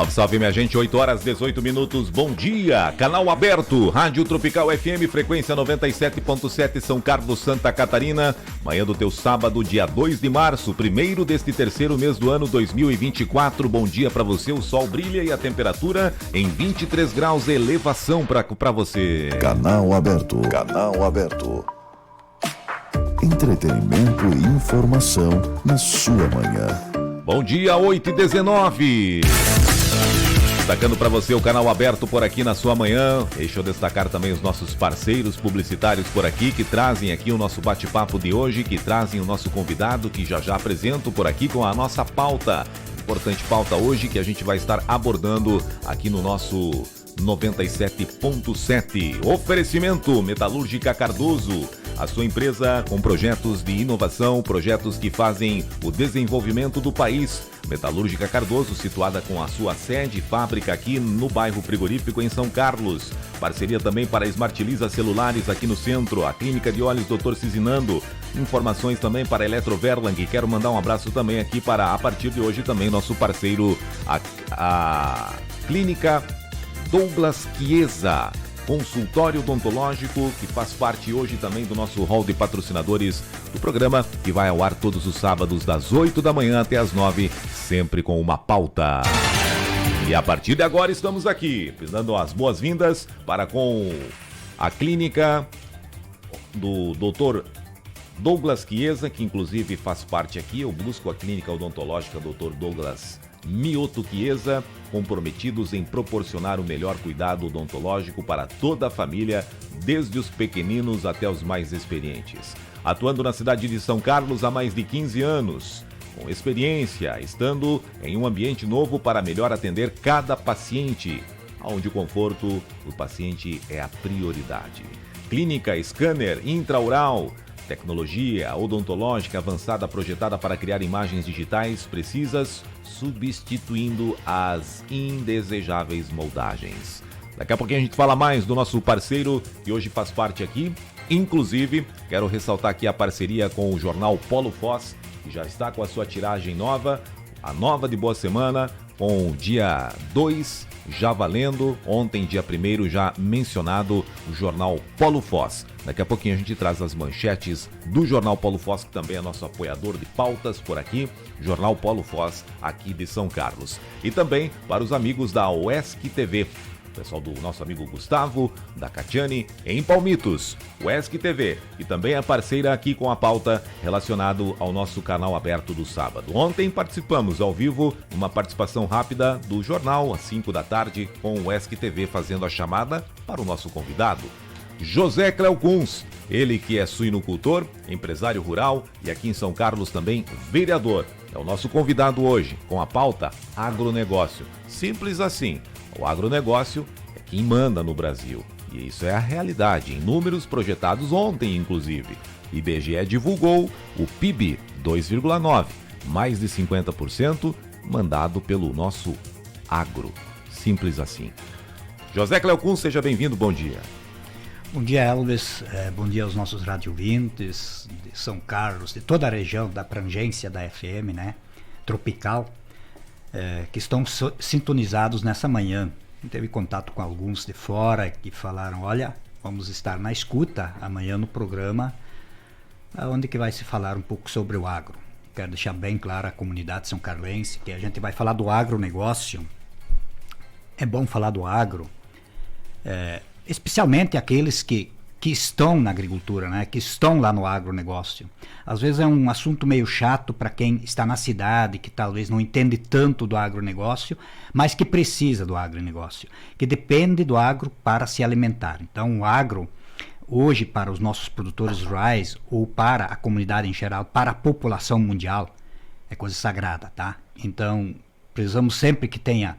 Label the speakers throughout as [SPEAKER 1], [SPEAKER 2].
[SPEAKER 1] Salve, salve, minha gente, 8 horas 18 minutos, bom dia, canal aberto, Rádio Tropical FM, frequência 97.7, São Carlos, Santa Catarina, manhã do teu sábado, dia 2 de março, primeiro deste terceiro mês do ano 2024, bom dia pra você, o sol brilha e a temperatura em 23 graus, elevação pra você.
[SPEAKER 2] Canal aberto, canal aberto. Entretenimento e informação na sua manhã.
[SPEAKER 1] Bom dia, 8h19. Destacando para você o canal aberto por aqui na sua manhã. Deixa eu destacar também os nossos parceiros publicitários por aqui, que trazem aqui o nosso bate-papo de hoje, que trazem o nosso convidado, que já apresento por aqui com a nossa pauta. Importante pauta hoje que a gente vai estar abordando aqui no nosso 97.7. Oferecimento Metalúrgica Cardoso. A sua empresa com projetos de inovação, projetos que fazem o desenvolvimento do país. Metalúrgica Cardoso, situada com a sua sede e fábrica aqui no bairro Frigorífico, em São Carlos. Parceria também para Smart Lisa Celulares aqui no centro. A Clínica de Olhos Dr. Cizinando. Informações também para Eletroverlang. Quero mandar um abraço também aqui para, a partir de hoje, também nosso parceiro, a Clínica Douglas Chiesa. Consultório odontológico, que faz parte hoje também do nosso hall de patrocinadores do programa, que vai ao ar todos os sábados das 8 da manhã até as 9, sempre com uma pauta. E a partir de agora estamos aqui, dando as boas-vindas para com a clínica do Dr. Douglas Chiesa, que inclusive faz parte aqui. Eu busco a clínica odontológica Dr. Douglas Mioto Chiesa, comprometidos em proporcionar o melhor cuidado odontológico para toda a família, desde os pequeninos até os mais experientes. Atuando na cidade de São Carlos há mais de 15 anos, com experiência, estando em um ambiente novo para melhor atender cada paciente, onde o conforto do paciente é a prioridade. Clínica Scanner Intraoral, tecnologia odontológica avançada projetada para criar imagens digitais precisas, substituindo as indesejáveis moldagens. Daqui a pouquinho a gente fala mais do nosso parceiro que hoje faz parte aqui. Inclusive, quero ressaltar aqui a parceria com o jornal Polo Foz, que já está com a sua tiragem nova, a nova de Boa Semana, com o dia 2 já valendo, ontem dia 1º já mencionado o jornal Polo Foz. Daqui a pouquinho a gente traz as manchetes do jornal Polo Foz, que também é nosso apoiador de pautas por aqui, jornal Polo Foz aqui de São Carlos. E também para os amigos da UESC TV, o pessoal do nosso amigo Gustavo, da Catiane, em Palmitos, UESC TV, que também é parceira aqui com a pauta relacionado ao nosso canal aberto do sábado. Ontem participamos ao vivo, uma participação rápida do jornal, às 5 da tarde, com o UESC TV fazendo a chamada para o nosso convidado, José Cleocuns, ele que é suinocultor, empresário rural e aqui em São Carlos também vereador. É o nosso convidado hoje, com a pauta agronegócio. Simples assim. O agronegócio é quem manda no Brasil. E isso é a realidade, em números projetados ontem, inclusive. IBGE divulgou o PIB 2,9, mais de 50% mandado pelo nosso agro. Simples assim. José Cleocuns, seja bem-vindo, bom dia.
[SPEAKER 3] Bom dia, Elvis. Bom dia aos nossos radiovintes de São Carlos, de toda a região da abrangência da FM, né? Tropical. Que estão sintonizados nessa manhã. Teve contato com alguns de fora que falaram, olha, vamos estar na escuta amanhã no programa, onde que vai se falar um pouco sobre o agro. Quero deixar bem claro à comunidade são carlense que a gente vai falar do agronegócio. É bom falar do agro, especialmente aqueles que estão na agricultura, né? Que estão lá no agronegócio. Às vezes é um assunto meio chato para quem está na cidade, que talvez não entende tanto do agronegócio, mas que precisa do agronegócio, que depende do agro para se alimentar. Então o agro, hoje para os nossos produtores rurais, ou para a comunidade em geral, para a população mundial, é coisa sagrada, tá? Então precisamos sempre que tenha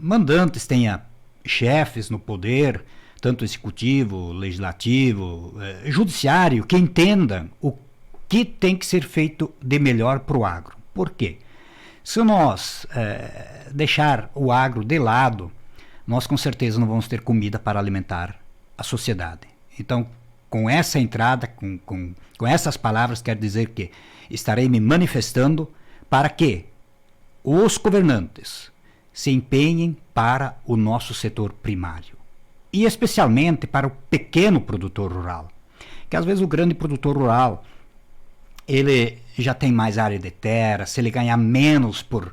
[SPEAKER 3] mandantes, tenha chefes no poder, tanto executivo, legislativo, judiciário, que entendam o que tem que ser feito de melhor para o agro. Por quê? Se nós deixar o agro de lado, nós com certeza não vamos ter comida para alimentar a sociedade. Então, com essa entrada, com essas palavras, quero dizer que estarei me manifestando para que os governantes se empenhem para o nosso setor primário. E especialmente para o pequeno produtor rural. Que às vezes o grande produtor rural, ele já tem mais área de terra, se ele ganhar menos por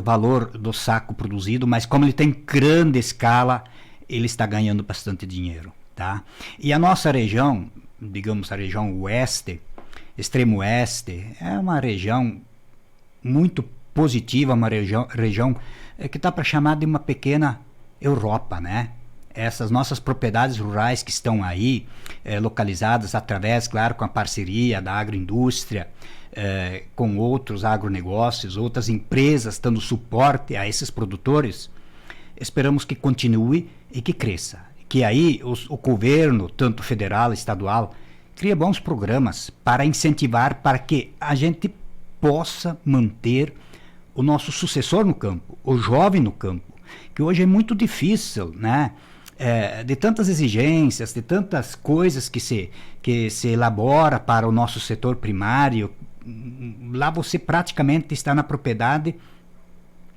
[SPEAKER 3] valor do saco produzido, mas como ele tem grande escala, ele está ganhando bastante dinheiro. Tá? E a nossa região, digamos a região oeste, extremo oeste, é uma região muito positiva, uma região que está para chamar de uma pequena Europa, né? Essas nossas propriedades rurais que estão aí, localizadas através, claro, com a parceria da agroindústria, com outros agronegócios, outras empresas dando suporte a esses produtores, esperamos que continue e que cresça. Que aí o governo, tanto federal, estadual, cria bons programas para incentivar, para que a gente possa manter o nosso sucessor no campo, o jovem no campo, que hoje é muito difícil, né? De tantas exigências, de tantas coisas que se elabora para o nosso setor primário. Lá você praticamente está na propriedade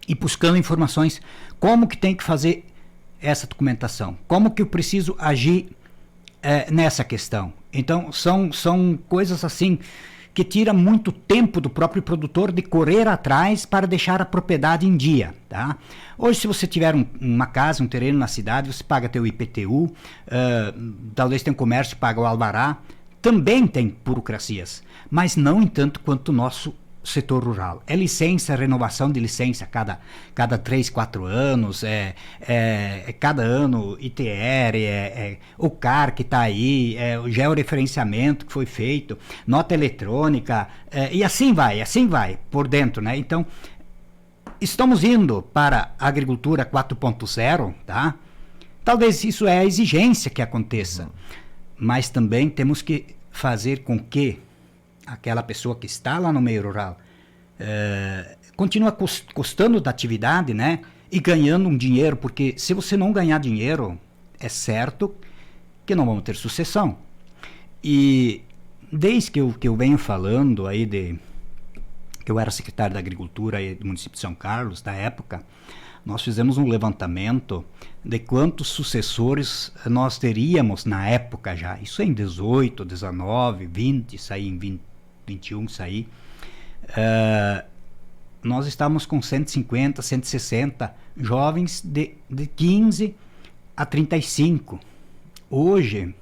[SPEAKER 3] e buscando informações, como que tem que fazer essa documentação, como que eu preciso agir nessa questão. Então são coisas assim que tira muito tempo do próprio produtor de correr atrás para deixar a propriedade em dia, tá? Hoje, se você tiver uma casa, um terreno na cidade, você paga teu IPTU, talvez tenha um comércio, paga o alvará, também tem burocracias, mas não em tanto quanto o nosso setor rural. É licença, renovação de licença cada 3, 4 anos, cada ano ITR, o CAR que está aí, o georreferenciamento que foi feito, nota eletrônica, e assim vai por dentro, né? Então, estamos indo para a agricultura 4.0, tá? Talvez isso é a exigência que aconteça, mas também temos que fazer com que aquela pessoa que está lá no meio rural continua custando da atividade, né? E ganhando um dinheiro, porque se você não ganhar dinheiro, é certo que não vamos ter sucessão. E desde que eu venho falando aí que eu era secretário da Agricultura aí do município de São Carlos, da época, nós fizemos um levantamento de quantos sucessores nós teríamos na época já. Isso em 18, 19, 20, isso aí em 20, 21, isso aí. Nós estávamos com 150, 160 jovens de 15 a 35. Hoje,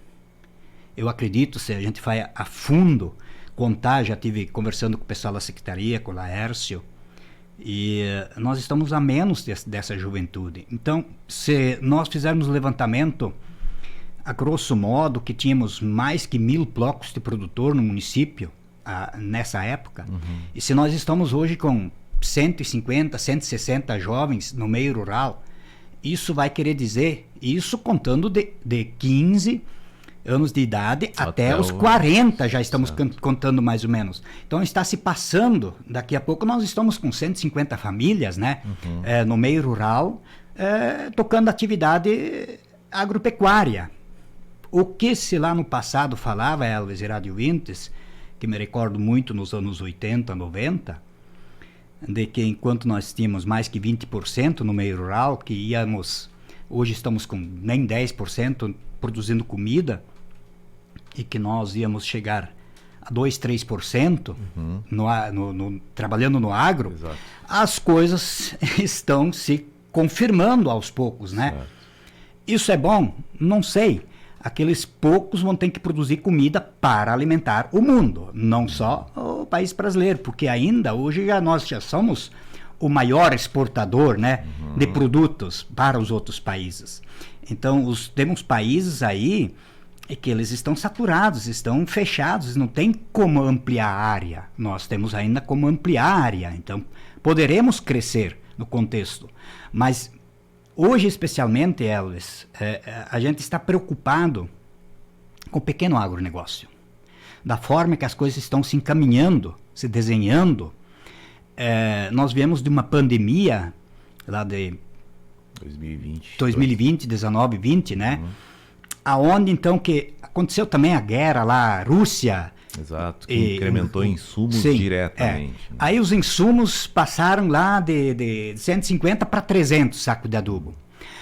[SPEAKER 3] eu acredito, se a gente vai a fundo contar, já tive conversando com o pessoal da secretaria, com o Laércio, e nós estamos a menos dessa juventude. Então, se nós fizermos um levantamento, a grosso modo, que tínhamos mais que 1.000 blocos de produtor no município, nessa época, e se nós estamos hoje com 150, 160 jovens no meio rural, isso vai querer dizer, isso contando de 15 anos de idade até os 40, já estamos contando mais ou menos. Então está se passando, daqui a pouco nós estamos com 150 famílias, né, no meio rural, tocando atividade agropecuária. O que se lá no passado falava, Elvis e Rádio Vintes, que me recordo muito nos anos 80, 90, de que enquanto nós tínhamos mais que 20% no meio rural, que íamos, hoje estamos com nem 10% produzindo comida, e que nós íamos chegar a 2, 3% trabalhando no agro. Exato. As coisas estão se confirmando aos poucos, né? Certo. Isso é bom? Não sei. Aqueles poucos vão ter que produzir comida para alimentar o mundo, não só o país brasileiro, porque ainda hoje nós já somos o maior exportador, né, de produtos para os outros países. Então, temos países aí que eles estão saturados, estão fechados, não tem como ampliar a área. Nós temos ainda como ampliar a área, então poderemos crescer no contexto. Mas hoje, especialmente, Elvis, a gente está preocupado com o pequeno agronegócio. Da forma que as coisas estão se encaminhando, se desenhando. Nós viemos de uma pandemia lá de 2020, 19, 20, né? Aonde então que aconteceu também a guerra lá, Rússia
[SPEAKER 1] Exato, que incrementou insumos
[SPEAKER 3] sim,
[SPEAKER 1] diretamente. Né?
[SPEAKER 3] Aí os insumos passaram lá de 150 para 300 sacos de adubo.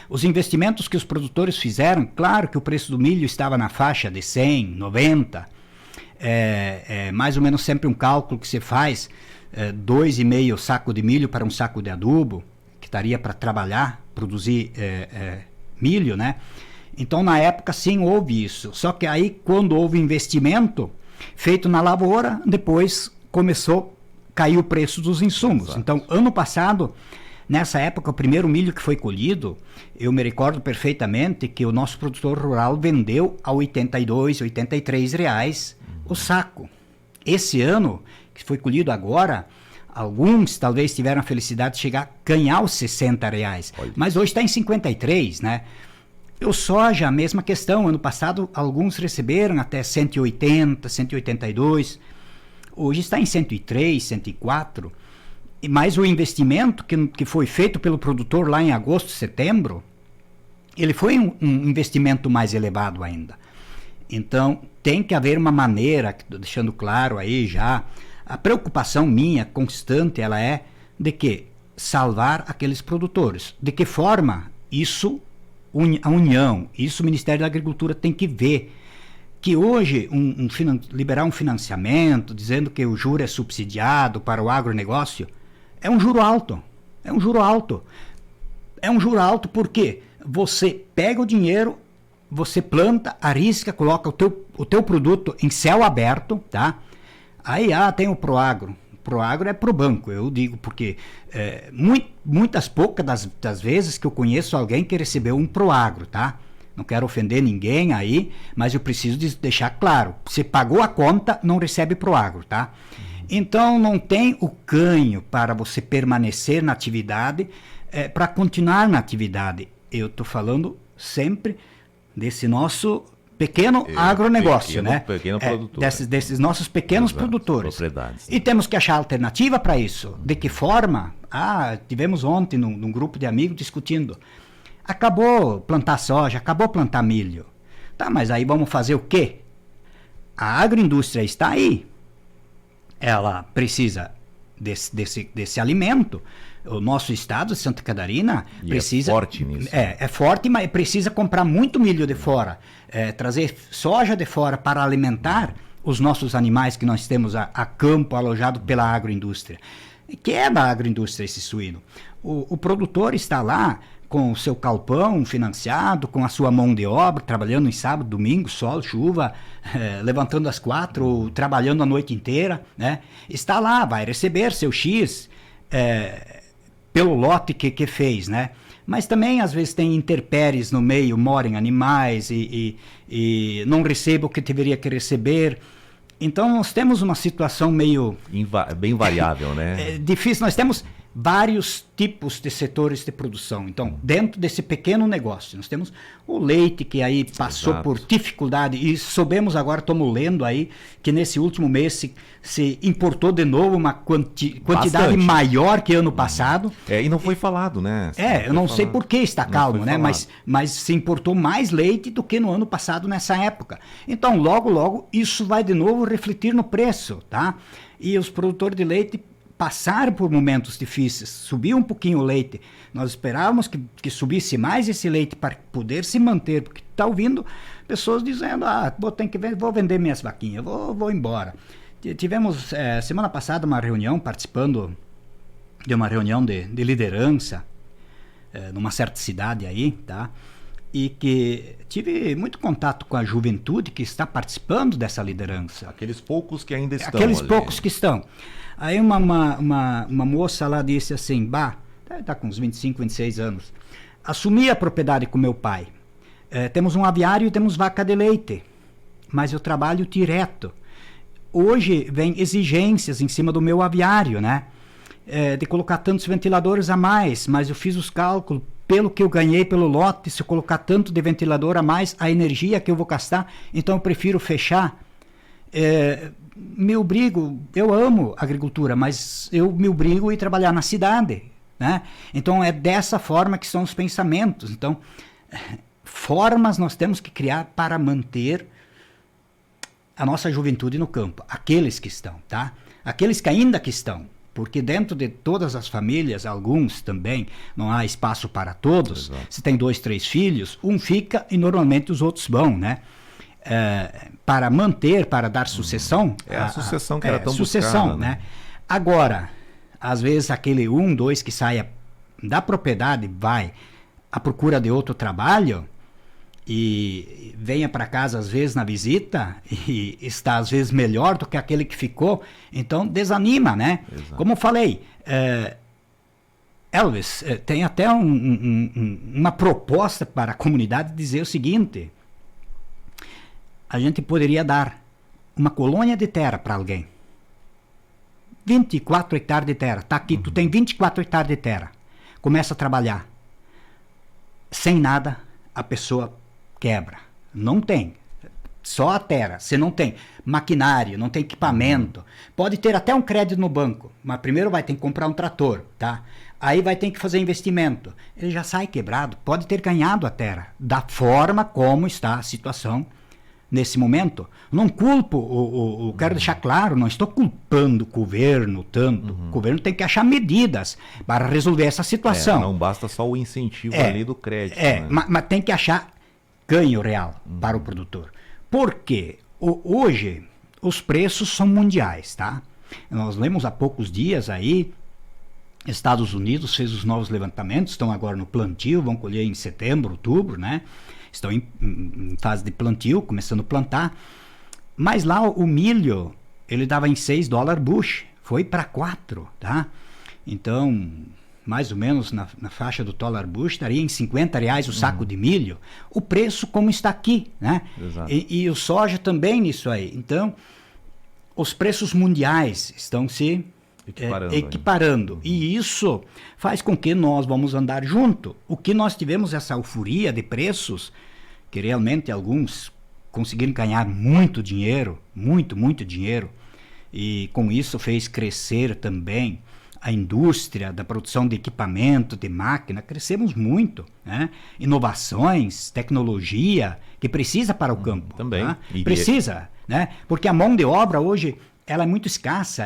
[SPEAKER 3] Os investimentos que os produtores fizeram, claro que o preço do milho estava na faixa de 100, 90, mais ou menos sempre um cálculo que você faz, 2,5 saco de milho para um saco de adubo, que estaria para trabalhar, produzir milho, né? Então, na época, sim, houve isso. Só que aí, quando houve investimento feito na lavoura, depois começou a cair o preço dos insumos. Exato. Então, ano passado, nessa época, o primeiro milho que foi colhido, eu me recordo perfeitamente que o nosso produtor rural vendeu a R$ 82, R$ 83 reais o saco. Esse ano, que foi colhido agora, alguns talvez tiveram a felicidade de chegar a ganhar os R$ 60 reais. Mas hoje está em 53, né? O soja, a mesma questão. Ano passado, alguns receberam até 180, 182. Hoje está em 103, 104. Mas o investimento que foi feito pelo produtor lá em agosto, setembro, ele foi um investimento mais elevado ainda. Então, tem que haver uma maneira, deixando claro aí já, a preocupação minha, constante, ela é de que salvar aqueles produtores. De que forma isso, a União, isso o Ministério da Agricultura tem que ver. Que hoje liberar um financiamento, dizendo que o juro é subsidiado para o agronegócio, é um juro alto. É um juro alto. É um juro alto porque você pega o dinheiro, você planta, arrisca, coloca o teu produto em céu aberto, tá? Aí tem o Proagro. Proagro é pro banco, eu digo, porque muitas poucas das vezes que eu conheço alguém que recebeu um Proagro, tá? Não quero ofender ninguém aí, mas eu preciso deixar claro. Você pagou a conta, não recebe Proagro, tá? Então, não tem o canho para você permanecer na atividade, para continuar na atividade. Eu estou falando sempre desse nosso pequeno agronegócio, né?
[SPEAKER 1] Pequeno produtor.
[SPEAKER 3] Desses nossos pequenos produtores.
[SPEAKER 1] Propriedades.
[SPEAKER 3] E temos que achar alternativa para isso. De que forma? Tivemos ontem num grupo de amigos discutindo. Acabou plantar soja, acabou plantar milho. Tá, mas aí vamos fazer o quê? A agroindústria está aí. Ela precisa desse alimento. O nosso estado de Santa Catarina precisa...
[SPEAKER 1] É forte nisso.
[SPEAKER 3] É forte, mas precisa comprar muito milho de fora. Trazer soja de fora para alimentar os nossos animais que nós temos a campo alojado pela agroindústria. Que é da agroindústria esse suíno. O produtor está lá com o seu galpão financiado, com a sua mão de obra, trabalhando em sábado, domingo, sol, chuva, levantando às 4, trabalhando a noite inteira, né? Está lá, vai receber seu X pelo lote que fez, né? Mas também, às vezes, tem intempéries no meio, moram animais e não recebe o que deveria que receber. Então, nós temos uma situação meio...
[SPEAKER 1] bem variável, né?
[SPEAKER 3] Difícil. Nós temos vários tipos de setores de produção. Então, dentro desse pequeno negócio, nós temos o leite, que aí passou
[SPEAKER 1] Exato.
[SPEAKER 3] por dificuldade, e soubemos agora, estamos lendo aí, que nesse último mês se importou de novo uma quantidade
[SPEAKER 1] Bastante.
[SPEAKER 3] maior que ano passado.
[SPEAKER 1] E não foi falado, né?
[SPEAKER 3] Eu não sei por que está calmo, né? Mas se importou mais leite do que no ano passado nessa época. Então, logo, logo, isso vai de novo refletir no preço, tá? E os produtores de leite passaram por momentos difíceis, subiu um pouquinho o leite. Nós esperávamos que subisse mais esse leite para poder se manter, porque está ouvindo pessoas dizendo, vou vender minhas vaquinhas, vou embora. Tivemos, semana passada, uma reunião, participando de uma reunião de liderança, numa certa cidade aí, tá? E que tive muito contato com a juventude que está participando dessa liderança.
[SPEAKER 1] Aqueles poucos que ainda estão
[SPEAKER 3] Aqueles
[SPEAKER 1] ali.
[SPEAKER 3] poucos que estão. Aí uma moça lá disse assim, está com uns 25, 26 anos, assumi a propriedade com meu pai. Temos um aviário e temos vaca de leite, mas eu trabalho direto. Hoje vem exigências em cima do meu aviário, né? De colocar tantos ventiladores a mais, mas eu fiz os cálculos, pelo que eu ganhei pelo lote, se eu colocar tanto de ventilador a mais, a energia que eu vou gastar, então eu prefiro fechar. Me obrigo, eu amo agricultura, mas eu me obrigo a ir trabalhar na cidade, né? Então é dessa forma que são os pensamentos. Então, formas nós temos que criar para manter a nossa juventude no campo, aqueles que estão, tá? Aqueles que ainda que estão, porque dentro de todas as famílias, alguns também, não há espaço para todos.
[SPEAKER 1] Exato.
[SPEAKER 3] Se tem 2, 3 filhos, um fica e normalmente os outros vão, né? Para manter, para dar sucessão.
[SPEAKER 1] É a sucessão que era tão
[SPEAKER 3] sucessão,
[SPEAKER 1] buscada, né?
[SPEAKER 3] Agora, às vezes aquele 1, 2 que saia da propriedade vai à procura de outro trabalho e venha para casa às vezes na visita e está às vezes melhor do que aquele que ficou, então desanima, né?
[SPEAKER 1] Exato.
[SPEAKER 3] Como eu falei, Elvis, tem até uma proposta para a comunidade dizer o seguinte: a gente poderia dar uma colônia de terra para alguém, 24 hectares de terra, tá aqui, tu tem 24 hectares de terra, começa a trabalhar, sem nada a pessoa quebra, não tem, só a terra, você não tem maquinário, não tem equipamento, pode ter até um crédito no banco, mas primeiro vai ter que comprar um trator, tá? Aí vai ter que fazer investimento, ele já sai quebrado, pode ter ganhado a terra, da forma como está a situação nesse momento. Não culpo, quero deixar claro, não estou culpando o governo tanto. O governo tem que achar medidas para resolver essa situação.
[SPEAKER 1] Não basta só o incentivo ali do crédito. Né?
[SPEAKER 3] Mas tem que achar ganho real para o produtor. Porque hoje os preços são mundiais, tá? Nós lemos há poucos dias aí, Estados Unidos fez os novos levantamentos, estão agora no plantio, vão colher em setembro, outubro, né? Estão em fase de plantio, começando a plantar. Mas lá o milho, ele dava em $6 bush, foi para 4, tá? Então, mais ou menos na faixa do dólar bush, estaria em R$50 o saco de milho. O preço como está aqui, né?
[SPEAKER 1] Exato.
[SPEAKER 3] E o soja também nisso aí. Então, os preços mundiais estão se equiparando. E isso faz com que nós vamos andar junto. O que nós tivemos essa euforia de preços, que realmente alguns conseguiram ganhar muito dinheiro, muito dinheiro, e com isso fez crescer também a indústria da produção de equipamento, de máquina, crescemos muito, né? Inovações, tecnologia, que precisa para o campo.
[SPEAKER 1] Também.
[SPEAKER 3] Tá? Precisa, né? Porque a mão de obra hoje ela é muito escassa,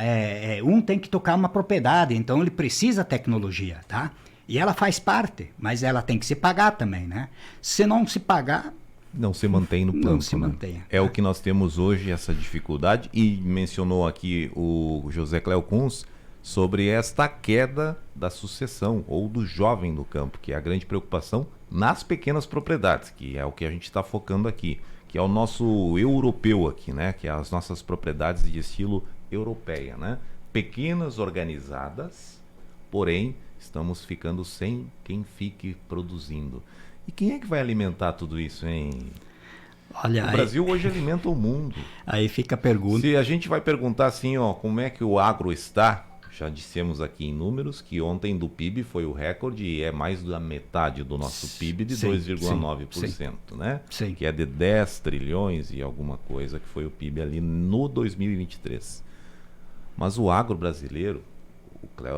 [SPEAKER 3] um tem que tocar uma propriedade, então ele precisa tecnologia, tá? E ela faz parte, mas ela tem que se pagar também, né? Se não se pagar...
[SPEAKER 1] Não se mantém no plano.
[SPEAKER 3] Não se mantém.
[SPEAKER 1] É o que nós temos hoje, essa dificuldade, e mencionou aqui o José Cléo Kunz sobre esta queda da sucessão, ou do jovem no campo, que é a grande preocupação nas pequenas propriedades, que é o que a gente está focando aqui, que é o nosso europeu aqui, né? Que é as nossas propriedades de estilo europeia, né? Pequenas, organizadas, porém estamos ficando sem quem fique produzindo. E quem é que vai alimentar tudo isso, hein?
[SPEAKER 3] Olha,
[SPEAKER 1] o Brasil hoje alimenta o mundo.
[SPEAKER 3] Aí fica a pergunta.
[SPEAKER 1] Se a gente vai perguntar assim, ó, como é que o agro está, já dissemos aqui em números que ontem do PIB foi o recorde e é mais da metade do nosso PIB de 2,9%, né?
[SPEAKER 3] Sim.
[SPEAKER 1] Que é de 10 trilhões e alguma coisa que foi o PIB ali no 2023. Mas o agro brasileiro,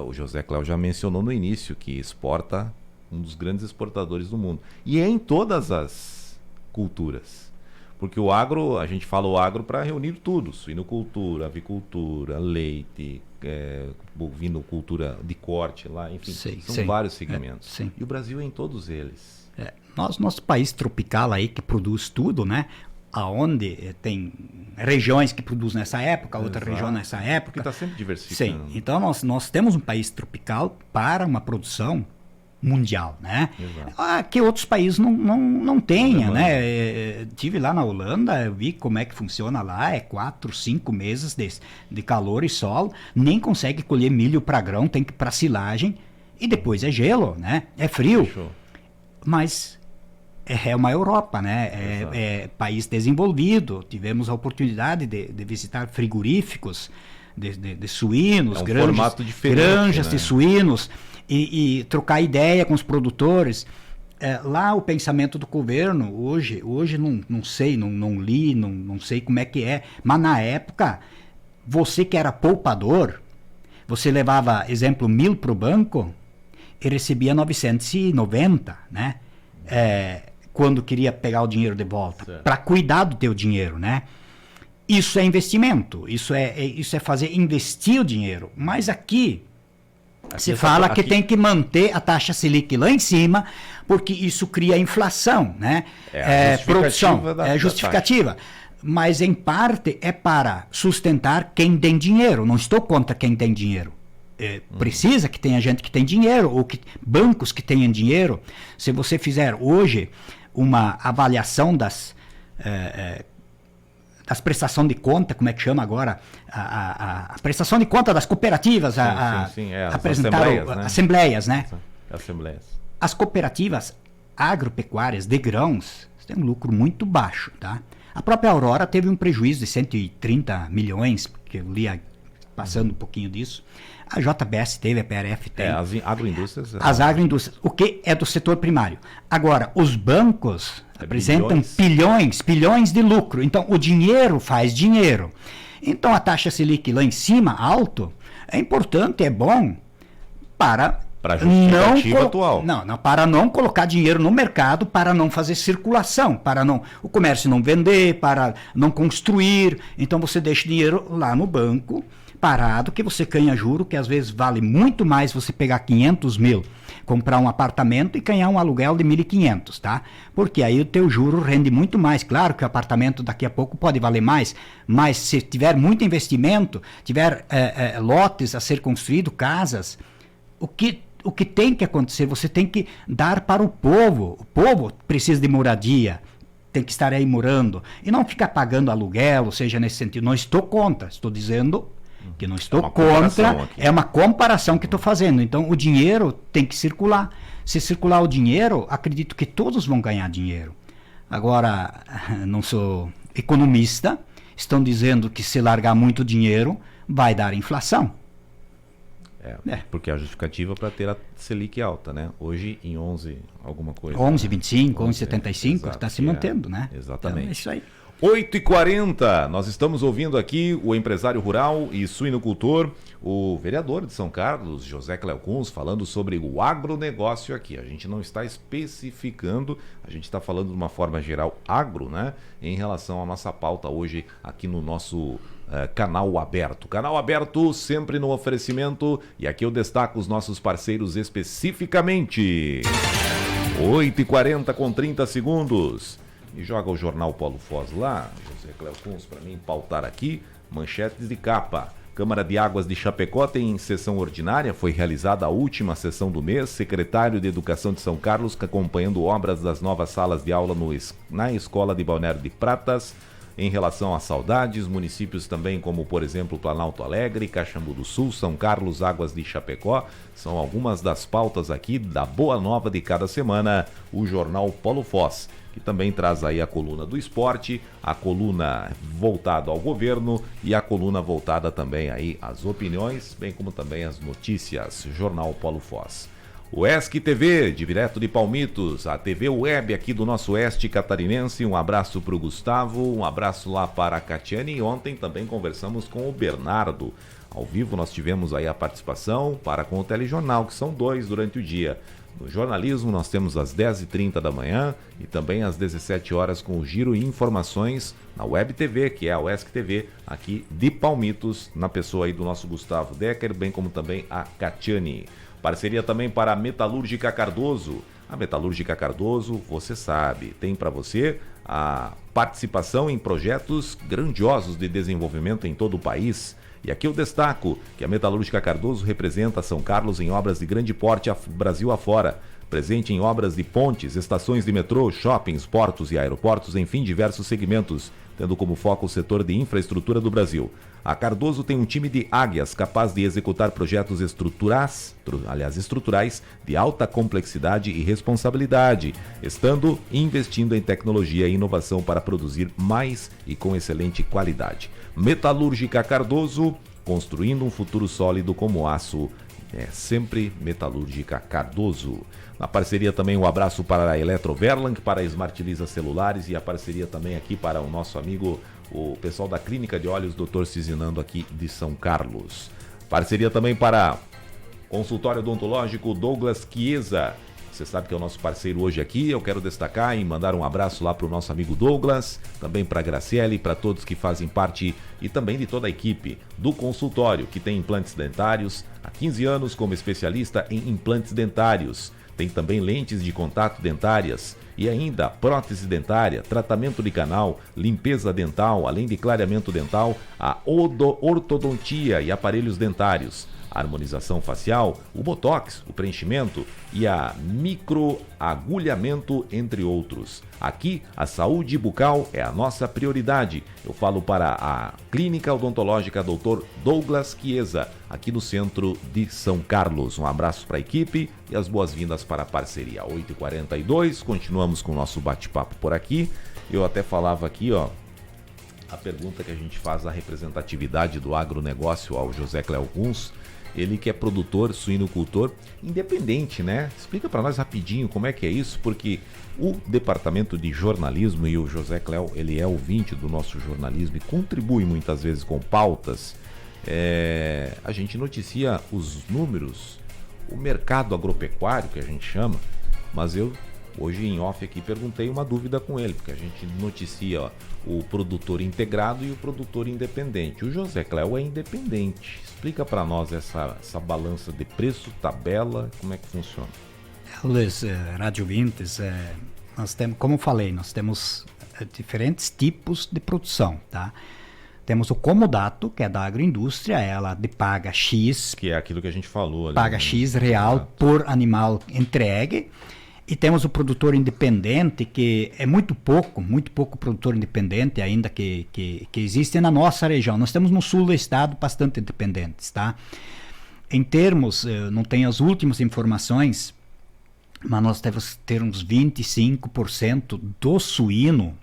[SPEAKER 1] o José Cléo já mencionou no início que exporta, um dos grandes exportadores do mundo. E é em todas as culturas. Porque o agro, a gente fala o agro para reunir tudo: suinocultura, avicultura, leite, bovinocultura de corte lá, enfim, são vários segmentos. E o Brasil é em todos eles.
[SPEAKER 3] Nosso país tropical aí que produz tudo, né? Aonde tem regiões que produzem nessa época, outra região nessa época.
[SPEAKER 1] Que está sempre diversificando.
[SPEAKER 3] Sim, então nós temos um país tropical para uma produção mundial, né? Que outros países não tenham, né? Tive lá na Holanda, eu vi como é que funciona lá, 4, 5 meses de calor e sol, nem consegue colher milho para grão, tem que ir para silagem, e depois é gelo, né? É frio.
[SPEAKER 1] Fechou.
[SPEAKER 3] Mas é uma Europa, né? É país desenvolvido. Tivemos a oportunidade de visitar frigoríficos de suínos, granjas de suínos, e trocar ideia com os produtores. Lá o pensamento do governo, hoje não sei, não li, não sei como é que é, mas na época, você que era poupador, você levava, exemplo, 1.000 para o banco e recebia 990, né? Quando queria pegar o dinheiro de volta, para cuidar do teu dinheiro, né? isso é investimento, isso é fazer investir o dinheiro. Mas aqui se fala que tem que manter a taxa Selic lá em cima, porque isso cria inflação, né? Produção, justificativa. Mas em parte é para sustentar quem tem dinheiro. Não estou contra quem tem dinheiro. Precisa que tenha gente que tem dinheiro, ou bancos que tenham dinheiro. Se você fizer hoje uma avaliação das prestações de conta, como é que chama agora? A prestação de conta das cooperativas, apresentaram assembleias, né? As cooperativas agropecuárias de grãos têm um lucro muito baixo, tá? A própria Aurora teve um prejuízo de 130 milhões, porque eu li passando um pouquinho disso. A JBS teve, a PRF tem.
[SPEAKER 1] As agroindústrias.
[SPEAKER 3] As agroindústrias, o que é do setor primário. Agora, os bancos apresentam bilhões de lucro. Então, o dinheiro faz dinheiro. Então, a taxa Selic lá em cima, alto, é importante, é bom para
[SPEAKER 1] a justificativa atual.
[SPEAKER 3] Não, para não colocar dinheiro no mercado, para não fazer circulação, para o comércio não vender, para não construir. Então, você deixa dinheiro lá no banco, parado, que você ganha juro, que às vezes vale muito mais você pegar 500 mil, comprar um apartamento e ganhar um aluguel de 1.500, tá? Porque aí o teu juro rende muito mais. Claro que o apartamento daqui a pouco pode valer mais, mas se tiver muito investimento, tiver lotes a ser construído, casas, o que tem que acontecer, você tem que dar para o povo. O povo precisa de moradia, tem que estar aí morando, e não ficar pagando aluguel, ou seja, nesse sentido. Não estou contra, estou dizendo que não estou contra, é uma comparação que estou fazendo. Então, o dinheiro tem que circular. Se circular o dinheiro, acredito que todos vão ganhar dinheiro. Agora, não sou economista, estão dizendo que se largar muito dinheiro, vai dar inflação.
[SPEAKER 1] Porque a justificativa para ter a Selic alta, né? Hoje em 11 alguma coisa.
[SPEAKER 3] 11,25, 11,75, está se mantendo, né?
[SPEAKER 1] Exatamente.
[SPEAKER 3] Então, é isso aí.
[SPEAKER 1] 8h40, nós estamos ouvindo aqui o empresário rural e suinocultor, o vereador de São Carlos, José Cléo Kunz, falando sobre o agronegócio aqui. A gente não está especificando, a gente está falando de uma forma geral agro, né? Em relação à nossa pauta hoje aqui no nosso canal aberto. Canal aberto sempre no oferecimento, e aqui eu destaco os nossos parceiros especificamente. 8h40 com 30 segundos. E joga o jornal Polo Foz lá, José Cléo Kunz, para mim pautar aqui, manchetes de capa. Câmara de Águas de Chapecó tem sessão ordinária, foi realizada a última sessão do mês. Secretário de Educação de São Carlos acompanhando obras das novas salas de aula na Escola de Balneário de Pratas. Em relação às saudades, municípios também como, por exemplo, Planalto Alegre, Caxambu do Sul, São Carlos, Águas de Chapecó, são algumas das pautas aqui da Boa Nova de cada semana, o jornal Polo Foz, que também traz aí a coluna do esporte, a coluna voltada ao governo e a coluna voltada também aí às opiniões, bem como também as notícias, jornal Polo Foz. O ESC TV, direto de Palmitos, a TV web aqui do nosso oeste catarinense. Um abraço para o Gustavo, um abraço lá para a Catiane. E ontem também conversamos com o Bernardo. Ao vivo nós tivemos aí a participação com o telejornal, que são 2 durante o dia. No jornalismo nós temos às 10h30 da manhã e também às 17 horas com o Giro e Informações na Web TV, que é a UESC TV, aqui de Palmitos, na pessoa aí do nosso Gustavo Decker, bem como também a Catiane. Parceria também para a Metalúrgica Cardoso. A Metalúrgica Cardoso, você sabe, tem para você a participação em projetos grandiosos de desenvolvimento em todo o país. E aqui eu destaco que a Metalúrgica Cardoso representa São Carlos em obras de grande porte Brasil afora. Presente em obras de pontes, estações de metrô, shoppings, portos e aeroportos, enfim, diversos segmentos, tendo como foco o setor de infraestrutura do Brasil. A Cardoso tem um time de águias capaz de executar projetos estruturais de alta complexidade e responsabilidade, estando investindo em tecnologia e inovação para produzir mais e com excelente qualidade. Metalúrgica Cardoso, construindo um futuro sólido como aço. É sempre Metalúrgica Cardoso. Na parceria também um abraço para a Eletroverlang, para a Smart Lisa Celulares e a parceria também aqui para o nosso amigo, o pessoal da Clínica de Olhos, Dr. Cizinando aqui de São Carlos. Parceria também para Consultório Odontológico Douglas Chiesa. Você sabe que é o nosso parceiro hoje aqui. Eu quero destacar e mandar um abraço lá para o nosso amigo Douglas, também para a Graciele, para todos que fazem parte e também de toda a equipe do consultório, que tem implantes dentários há 15 anos como especialista em implantes dentários. Tem também lentes de contato dentárias e ainda prótese dentária, tratamento de canal, limpeza dental, além de clareamento dental, a ortodontia e aparelhos dentários, a harmonização facial, o botox, o preenchimento e a microagulhamento, entre outros. Aqui, a saúde bucal é a nossa prioridade. Eu falo para a Clínica Odontológica Dr. Douglas Chiesa, aqui no centro de São Carlos. Um abraço para a equipe e as boas-vindas para a parceria. 8h42, continuamos com o nosso bate-papo por aqui. Eu até falava aqui, ó, a pergunta que a gente faz, a representatividade do agronegócio ao José Cléo Kunz. Ele que é produtor, suinocultor, independente, né? Explica para nós rapidinho como é que é isso, porque o departamento de jornalismo, e o José Cléo, ele é ouvinte do nosso jornalismo e contribui muitas vezes com pautas. A gente noticia os números, o mercado agropecuário, que a gente chama, mas eu, hoje em off aqui, perguntei uma dúvida com ele, porque a gente noticia o produtor integrado e o produtor independente. O José Cléo é independente. Explica para nós essa balança de preço, tabela, como é que funciona?
[SPEAKER 3] Luiz, Rádio Vintes, nós temos, como eu falei, nós temos diferentes tipos de produção, tá? Temos o comodato, que é da agroindústria, ela paga X...
[SPEAKER 1] Que é aquilo que a gente falou ali.
[SPEAKER 3] Paga X real por animal entregue. E temos o produtor independente, que é muito pouco produtor independente ainda que existe na nossa região. Nós temos no sul do estado bastante independentes, tá? Em termos, não tenho as últimas informações, mas nós devemos ter uns 25% do suíno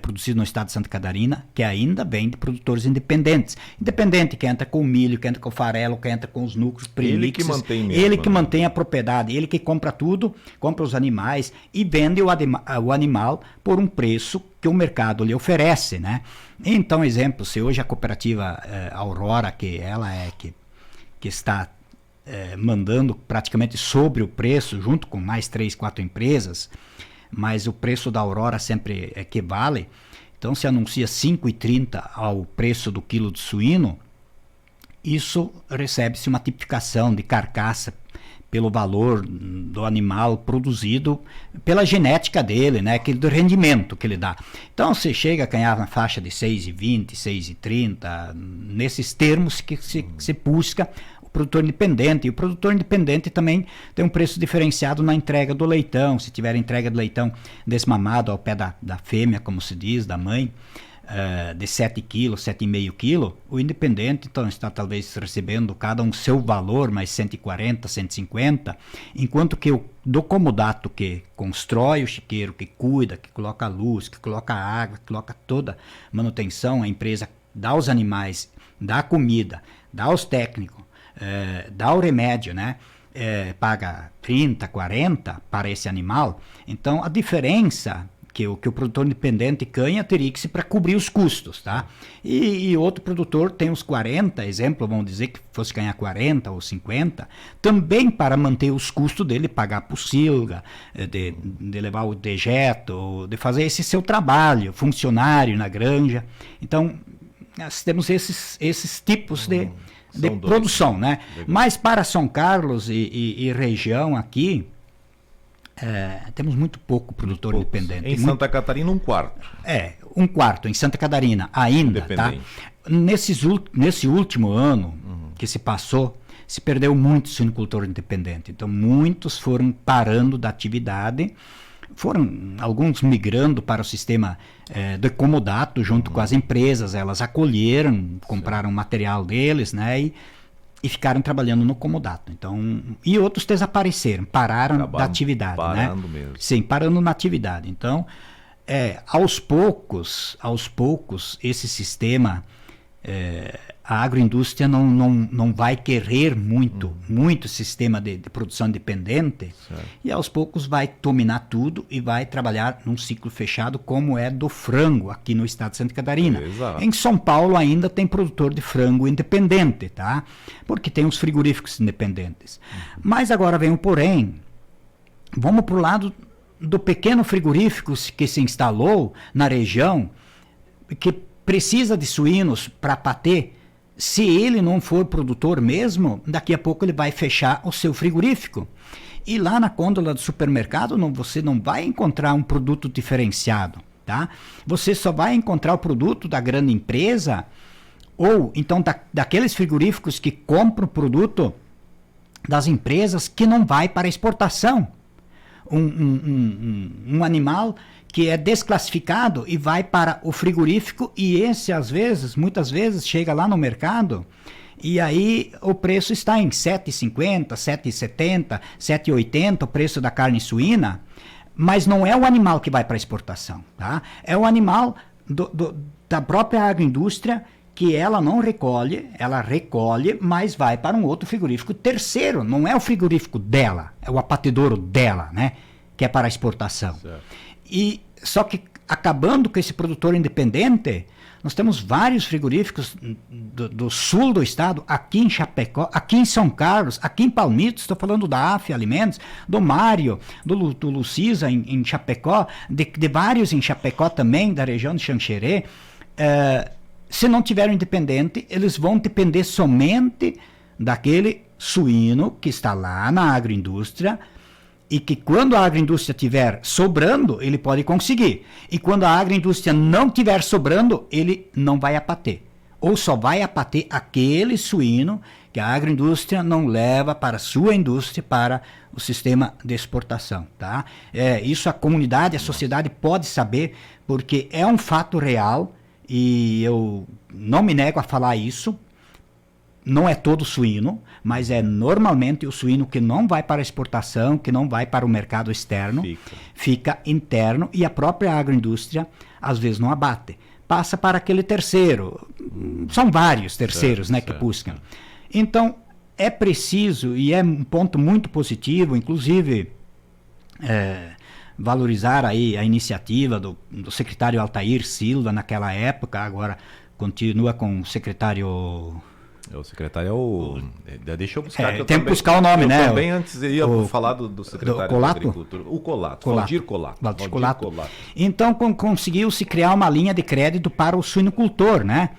[SPEAKER 3] produzido no estado de Santa Catarina, que ainda vem de produtores independentes. Independente que entra com o milho, que entra com o farelo, que entra com os núcleos premixes.
[SPEAKER 1] Ele que mantém mesmo.
[SPEAKER 3] Ele que mantém a propriedade, ele que compra tudo, compra os animais e vende o animal por um preço que o mercado lhe oferece, né? Então, exemplo, se hoje a cooperativa Aurora, que ela que está mandando praticamente sobre o preço, junto com mais 3, 4 empresas, mas o preço da Aurora sempre equivale. Então, se anuncia 5,30 ao preço do quilo de suíno, isso recebe-se uma tipificação de carcaça pelo valor do animal produzido, pela genética dele, né, do rendimento que ele dá. Então, você chega a ganhar na faixa de 6,20, 6,30, nesses termos que se busca produtor independente. E o produtor independente também tem um preço diferenciado na entrega do leitão. Se tiver entrega do leitão desmamado ao pé da fêmea, como se diz, da mãe, de 7 quilos, 7,5 quilos, o independente então está talvez recebendo cada um seu valor, mais 140, 150, enquanto que o do comodato, que constrói o chiqueiro, que cuida, que coloca a luz, que coloca a água, que coloca toda a manutenção, a empresa dá os animais, dá a comida, dá os técnicos, dá o remédio, né? Paga 30, 40 para esse animal. Então a diferença que o produtor independente ganha teria que ser para cobrir os custos, tá? E outro produtor tem os 40, exemplo, vamos dizer que fosse ganhar 40 ou 50, também para manter os custos dele, pagar pocilga, de levar o dejeto, de fazer esse seu trabalho, funcionário na granja. Então nós temos esses tipos de produção, né? Legal. Mas para São Carlos e região aqui, temos muito pouco produtor independente.
[SPEAKER 1] Em Santa Catarina, um quarto.
[SPEAKER 3] Um quarto. Em Santa Catarina, ainda, tá? Nesse último ano que se passou, se perdeu muito suinocultor independente. Então, muitos foram parando da atividade, foram alguns migrando para o sistema de comodato junto com as empresas. Elas acolheram, compraram material deles, né? E ficaram trabalhando no comodato. Então, e outros desapareceram, pararam da atividade,
[SPEAKER 1] parando,
[SPEAKER 3] né?
[SPEAKER 1] Mesmo.
[SPEAKER 3] Sim, parando na atividade. Então, aos poucos, esse sistema, a agroindústria não vai querer muito sistema de produção independente, certo. E aos poucos vai dominar tudo e vai trabalhar num ciclo fechado, como é do frango aqui no estado de Santa Catarina.
[SPEAKER 1] Exato.
[SPEAKER 3] Em São Paulo ainda tem produtor de frango independente, tá? Porque tem os frigoríficos independentes. Mas agora vem o porém, Vamos para o lado do pequeno frigorífico que se instalou na região, que precisa de suínos para patê. Se ele não for produtor mesmo, daqui a pouco ele vai fechar o seu frigorífico. E lá na gôndola do supermercado você não vai encontrar um produto diferenciado, tá? Você só vai encontrar o produto da grande empresa ou então daqueles frigoríficos que compram o produto das empresas que não vai para exportação. Um animal que é desclassificado e vai para o frigorífico, e esse muitas vezes chega lá no mercado e aí o preço está em R$ 7,50, R$ 7,70, R$ 7,80 o preço da carne suína, mas não é o animal que vai para exportação, tá? É o animal da própria agroindústria, que ela não recolhe, ela recolhe, mas vai para um outro frigorífico terceiro. Não é o frigorífico dela, é o abatedouro dela, né? Que é para exportação. Certo. E só que acabando com esse produtor independente, nós temos vários frigoríficos do sul do estado, aqui em Chapecó, aqui em São Carlos, aqui em Palmitos, estou falando da AF Alimentos, do Mário, do Lucisa em Chapecó, de vários em Chapecó também, da região de Xanxerê. Se não tiverem independente, eles vão depender somente daquele suíno que está lá na agroindústria, e que quando a agroindústria estiver sobrando, ele pode conseguir. E quando a agroindústria não estiver sobrando, ele não vai abater. Ou só vai abater aquele suíno que a agroindústria não leva para a sua indústria, para o sistema de exportação. Tá? Isso a comunidade, a sociedade pode saber, porque é um fato real, e eu não me nego a falar isso. Não é todo suíno, mas é normalmente o suíno que não vai para exportação, que não vai para o mercado externo, fica interno, e a própria agroindústria às vezes não abate. Passa para aquele terceiro. São vários terceiros, certo, que buscam. Então, é preciso, e é um ponto muito positivo, inclusive valorizar aí a iniciativa do secretário Altair Silva naquela época, agora continua com o secretário...
[SPEAKER 1] O secretário é o... Deixa eu buscar.
[SPEAKER 3] Tem que buscar o nome, né?
[SPEAKER 1] Também antes ia falar do secretário da Agricultura. O Colato. Valdir Colato.
[SPEAKER 3] Então conseguiu-se criar uma linha de crédito para o suinocultor, né?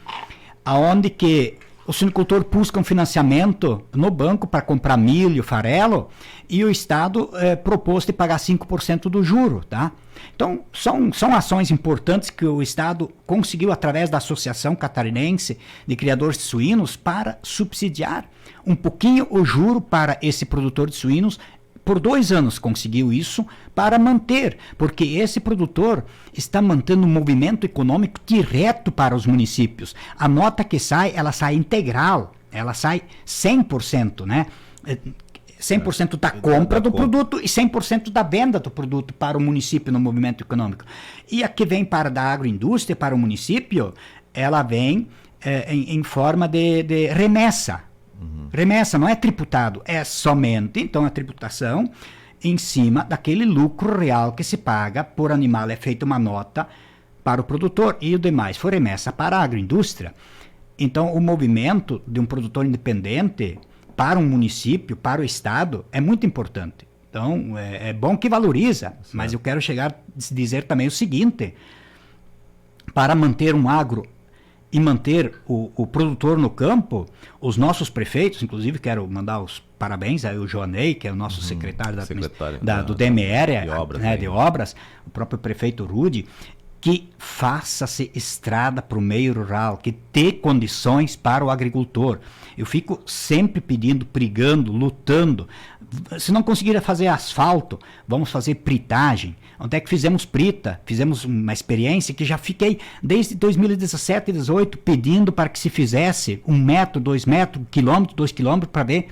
[SPEAKER 3] Aonde que o suinocultor busca um financiamento no banco para comprar milho, farelo, e o Estado propôs de pagar 5% do juro, tá? Então, são ações importantes que o Estado conseguiu através da Associação Catarinense de Criadores de Suínos para subsidiar um pouquinho o juro para esse produtor de suínos. Por 2 anos conseguiu isso para manter, porque esse produtor está mantendo um movimento econômico direto para os municípios. A nota que sai, ela sai integral, ela sai 100%, né? 100% da compra do produto e 100% da venda do produto para o município no movimento econômico. E a que vem da agroindústria para o município, ela vem em forma de remessa. Remessa, não é tributado, é somente, então, a tributação em cima daquele lucro real que se paga por animal. É feita uma nota para o produtor e o demais for remessa para a agroindústria. Então, o movimento de um produtor independente para um município, para o Estado, é muito importante. Então, é bom que valoriza, certo. Mas eu quero chegar a dizer também o seguinte: para manter um agro e manter o produtor no campo, os nossos prefeitos, inclusive quero mandar os parabéns ao Joanei, que é o nosso secretário do DMR, de obras, o próprio prefeito Rude, que faça-se estrada para o meio rural, que dê condições para o agricultor. Eu fico sempre pedindo, brigando, lutando. Se não conseguir fazer asfalto, vamos fazer britagem. Onde é que fizemos brita? Fizemos uma experiência que já fiquei desde 2017 e 2018 pedindo para que se fizesse 1 metro, 2 metros, 1 quilômetro, 2 quilômetros para ver.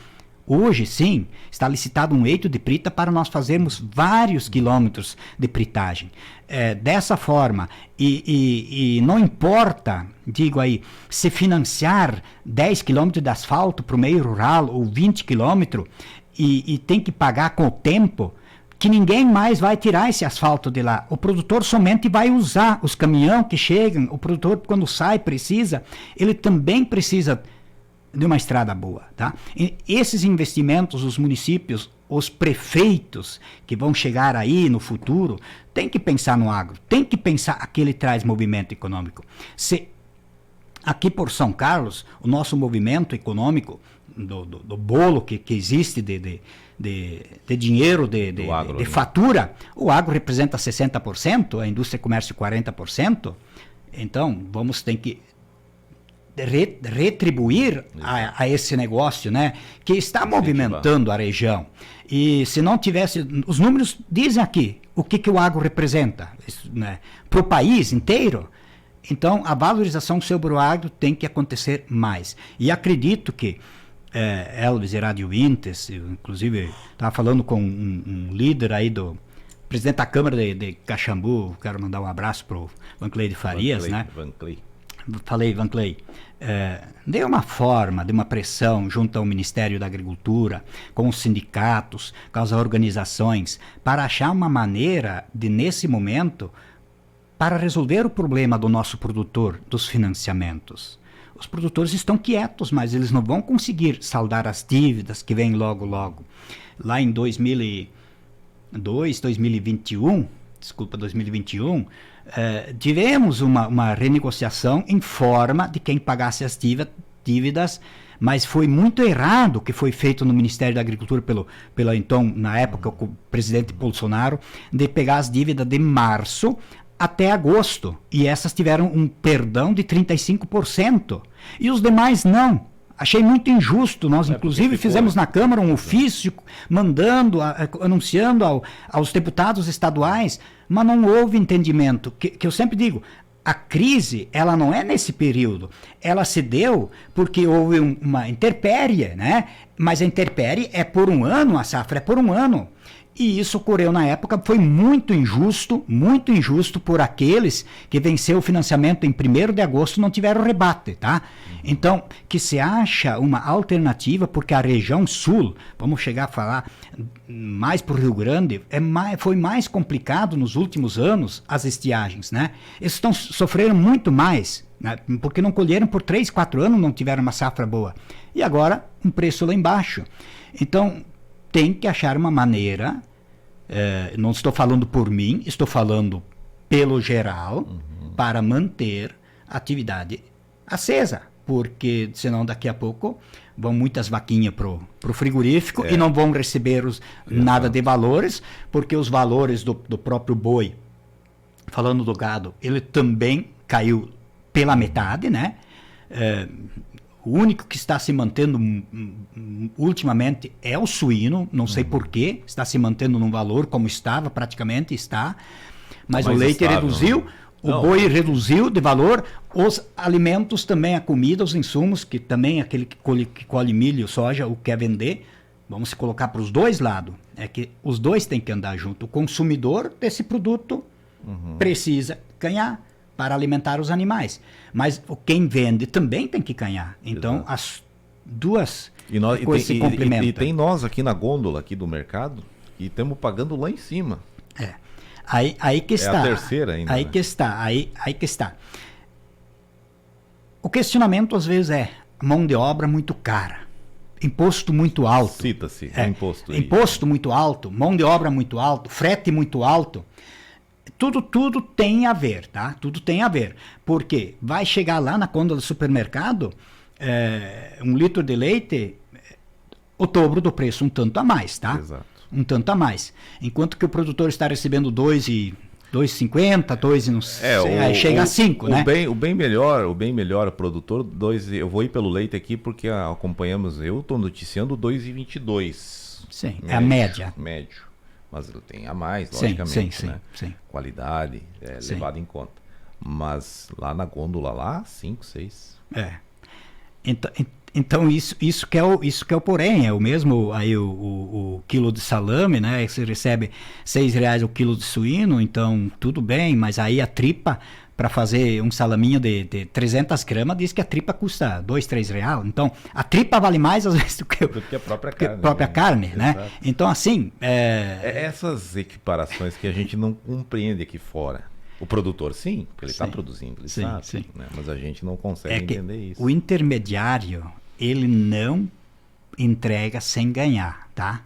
[SPEAKER 3] Hoje, sim, está licitado um eito de brita para nós fazermos vários quilômetros de britagem. Dessa forma, e não importa, digo aí, se financiar 10 quilômetros de asfalto para o meio rural ou 20 quilômetros e tem que pagar com o tempo, que ninguém mais vai tirar esse asfalto de lá. O produtor somente vai usar os caminhões que chegam. O produtor, quando sai, ele também precisa estrada boa, tá? E esses investimentos, os municípios, os prefeitos que vão chegar aí no futuro, tem que pensar no agro, tem que pensar que ele traz movimento econômico. Aqui por São Carlos, o nosso movimento econômico, do bolo que existe de dinheiro,
[SPEAKER 1] agro,
[SPEAKER 3] de fatura, o agro representa 60%, a indústria e comércio 40%, então ter que retribuir a esse negócio, né, que está movimentando a região. E se não tivesse, os números dizem aqui o que o agro representa, né, para o país inteiro. Então a valorização sobre o agro tem que acontecer mais. E acredito que Elvis e Rádio Intes, inclusive estava falando com um líder aí do presidente da Câmara de Caxambu, quero mandar um abraço para o Vanclay de Farias, né? Falei, Vanclay, dê uma forma, de uma pressão junto ao Ministério da Agricultura, com os sindicatos, com as organizações, para achar uma maneira de, nesse momento, para resolver o problema do nosso produtor, dos financiamentos. Os produtores estão quietos, mas eles não vão conseguir saldar as dívidas que vêm logo, logo. Lá em 2021, tivemos uma renegociação em forma de quem pagasse as dívidas, mas foi muito errado o que foi feito no Ministério da Agricultura pelo então, na época, o presidente Bolsonaro, de pegar as dívidas de março até agosto, e essas tiveram um perdão de 35%, e os demais não. Achei muito injusto. Nós, inclusive, fizemos na Câmara um ofício anunciando aos deputados estaduais, mas não houve entendimento. Que eu sempre digo, a crise, ela não é nesse período. Ela se deu porque houve uma intempérie, né? Mas a intempérie é por um ano, a safra é por um ano. E isso ocorreu na época, foi muito injusto por aqueles que venceu o financiamento em 1º de agosto e não tiveram rebate, tá? Então, que se acha uma alternativa, porque a região sul, vamos chegar a falar mais para o Rio Grande, foi mais complicado nos últimos anos as estiagens, né? Eles sofreram muito mais, né? Porque não colheram por 3, 4 anos, não tiveram uma safra boa. E agora, um preço lá embaixo. Então, tem que achar uma maneira, não estou falando por mim, estou falando pelo geral, para manter a atividade acesa, porque senão daqui a pouco vão muitas vaquinhas pro frigorífico e não vão receber nada de valores, porque os valores do próprio boi, falando do gado, ele também caiu pela metade, né? O único que está se mantendo ultimamente é o suíno, não sei porquê, está se mantendo num valor como estava, praticamente está, mas o leite reduziu, o boi reduziu de valor, os alimentos também, a comida, os insumos, que também aquele que colhe milho, soja, o quer vender, vamos se colocar para os dois lados, é que os dois têm que andar junto. O consumidor desse produto precisa ganhar para alimentar os animais. Mas quem vende também tem que ganhar. Então, as duas coisas se complementam.
[SPEAKER 1] E tem nós aqui na gôndola aqui do mercado e estamos pagando lá em cima.
[SPEAKER 3] Aí que está.
[SPEAKER 1] É a terceira ainda.
[SPEAKER 3] Aí que está. O questionamento às vezes é mão de obra muito cara, imposto muito alto.
[SPEAKER 1] Cita-se, imposto.
[SPEAKER 3] Imposto muito alto, mão de obra muito alto, frete muito alto. Tudo tem a ver, tá? Tudo tem a ver. Porque vai chegar lá na gôndola do supermercado, 1 litro de leite, o dobro do preço, um tanto a mais, tá?
[SPEAKER 1] Exato.
[SPEAKER 3] Um tanto a mais. Enquanto que o produtor está recebendo 2,50, 2 e não sei, aí chega a 5, né?
[SPEAKER 1] O bem melhor, o produtor, eu vou ir pelo leite aqui porque acompanhamos, eu estou noticiando 2,22.
[SPEAKER 3] Sim,
[SPEAKER 1] médio,
[SPEAKER 3] é a média.
[SPEAKER 1] Médio. Mas ele tem a mais, logicamente, né?
[SPEAKER 3] Sim.
[SPEAKER 1] Qualidade levada em conta. Mas lá na gôndola, 5, 6.
[SPEAKER 3] Então isso que é o porém, é o mesmo aí o quilo de salame, né? Você recebe R$6 o quilo de suíno, então tudo bem, mas aí a tripa, para fazer um salaminho de 300 gramas, diz que a tripa custa R$2, R$3. Então, a tripa vale mais às vezes do que a própria carne, né? Exato. Então, assim...
[SPEAKER 1] Essas equiparações que a gente não compreende aqui fora. O produtor, sim, porque ele está produzindo, ele sabe, né? Mas a gente não consegue entender isso.
[SPEAKER 3] O intermediário, ele não entrega sem ganhar, tá?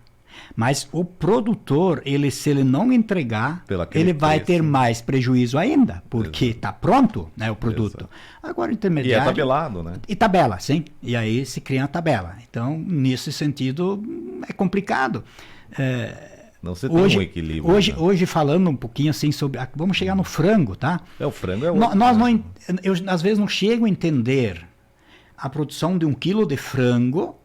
[SPEAKER 3] Mas o produtor, se ele não entregar, ele vai ter mais prejuízo ainda, porque está pronto, né, o produto.
[SPEAKER 1] Exato.
[SPEAKER 3] Agora o intermediário...
[SPEAKER 1] E é tabelado, né?
[SPEAKER 3] E tabela, sim. E aí se cria uma tabela. Então, nesse sentido, é complicado.
[SPEAKER 1] Não se tem um equilíbrio.
[SPEAKER 3] Hoje falando um pouquinho assim sobre... Vamos chegar no frango, tá?
[SPEAKER 1] O frango é outro.
[SPEAKER 3] Eu às vezes não chego a entender a produção de 1 quilo de frango.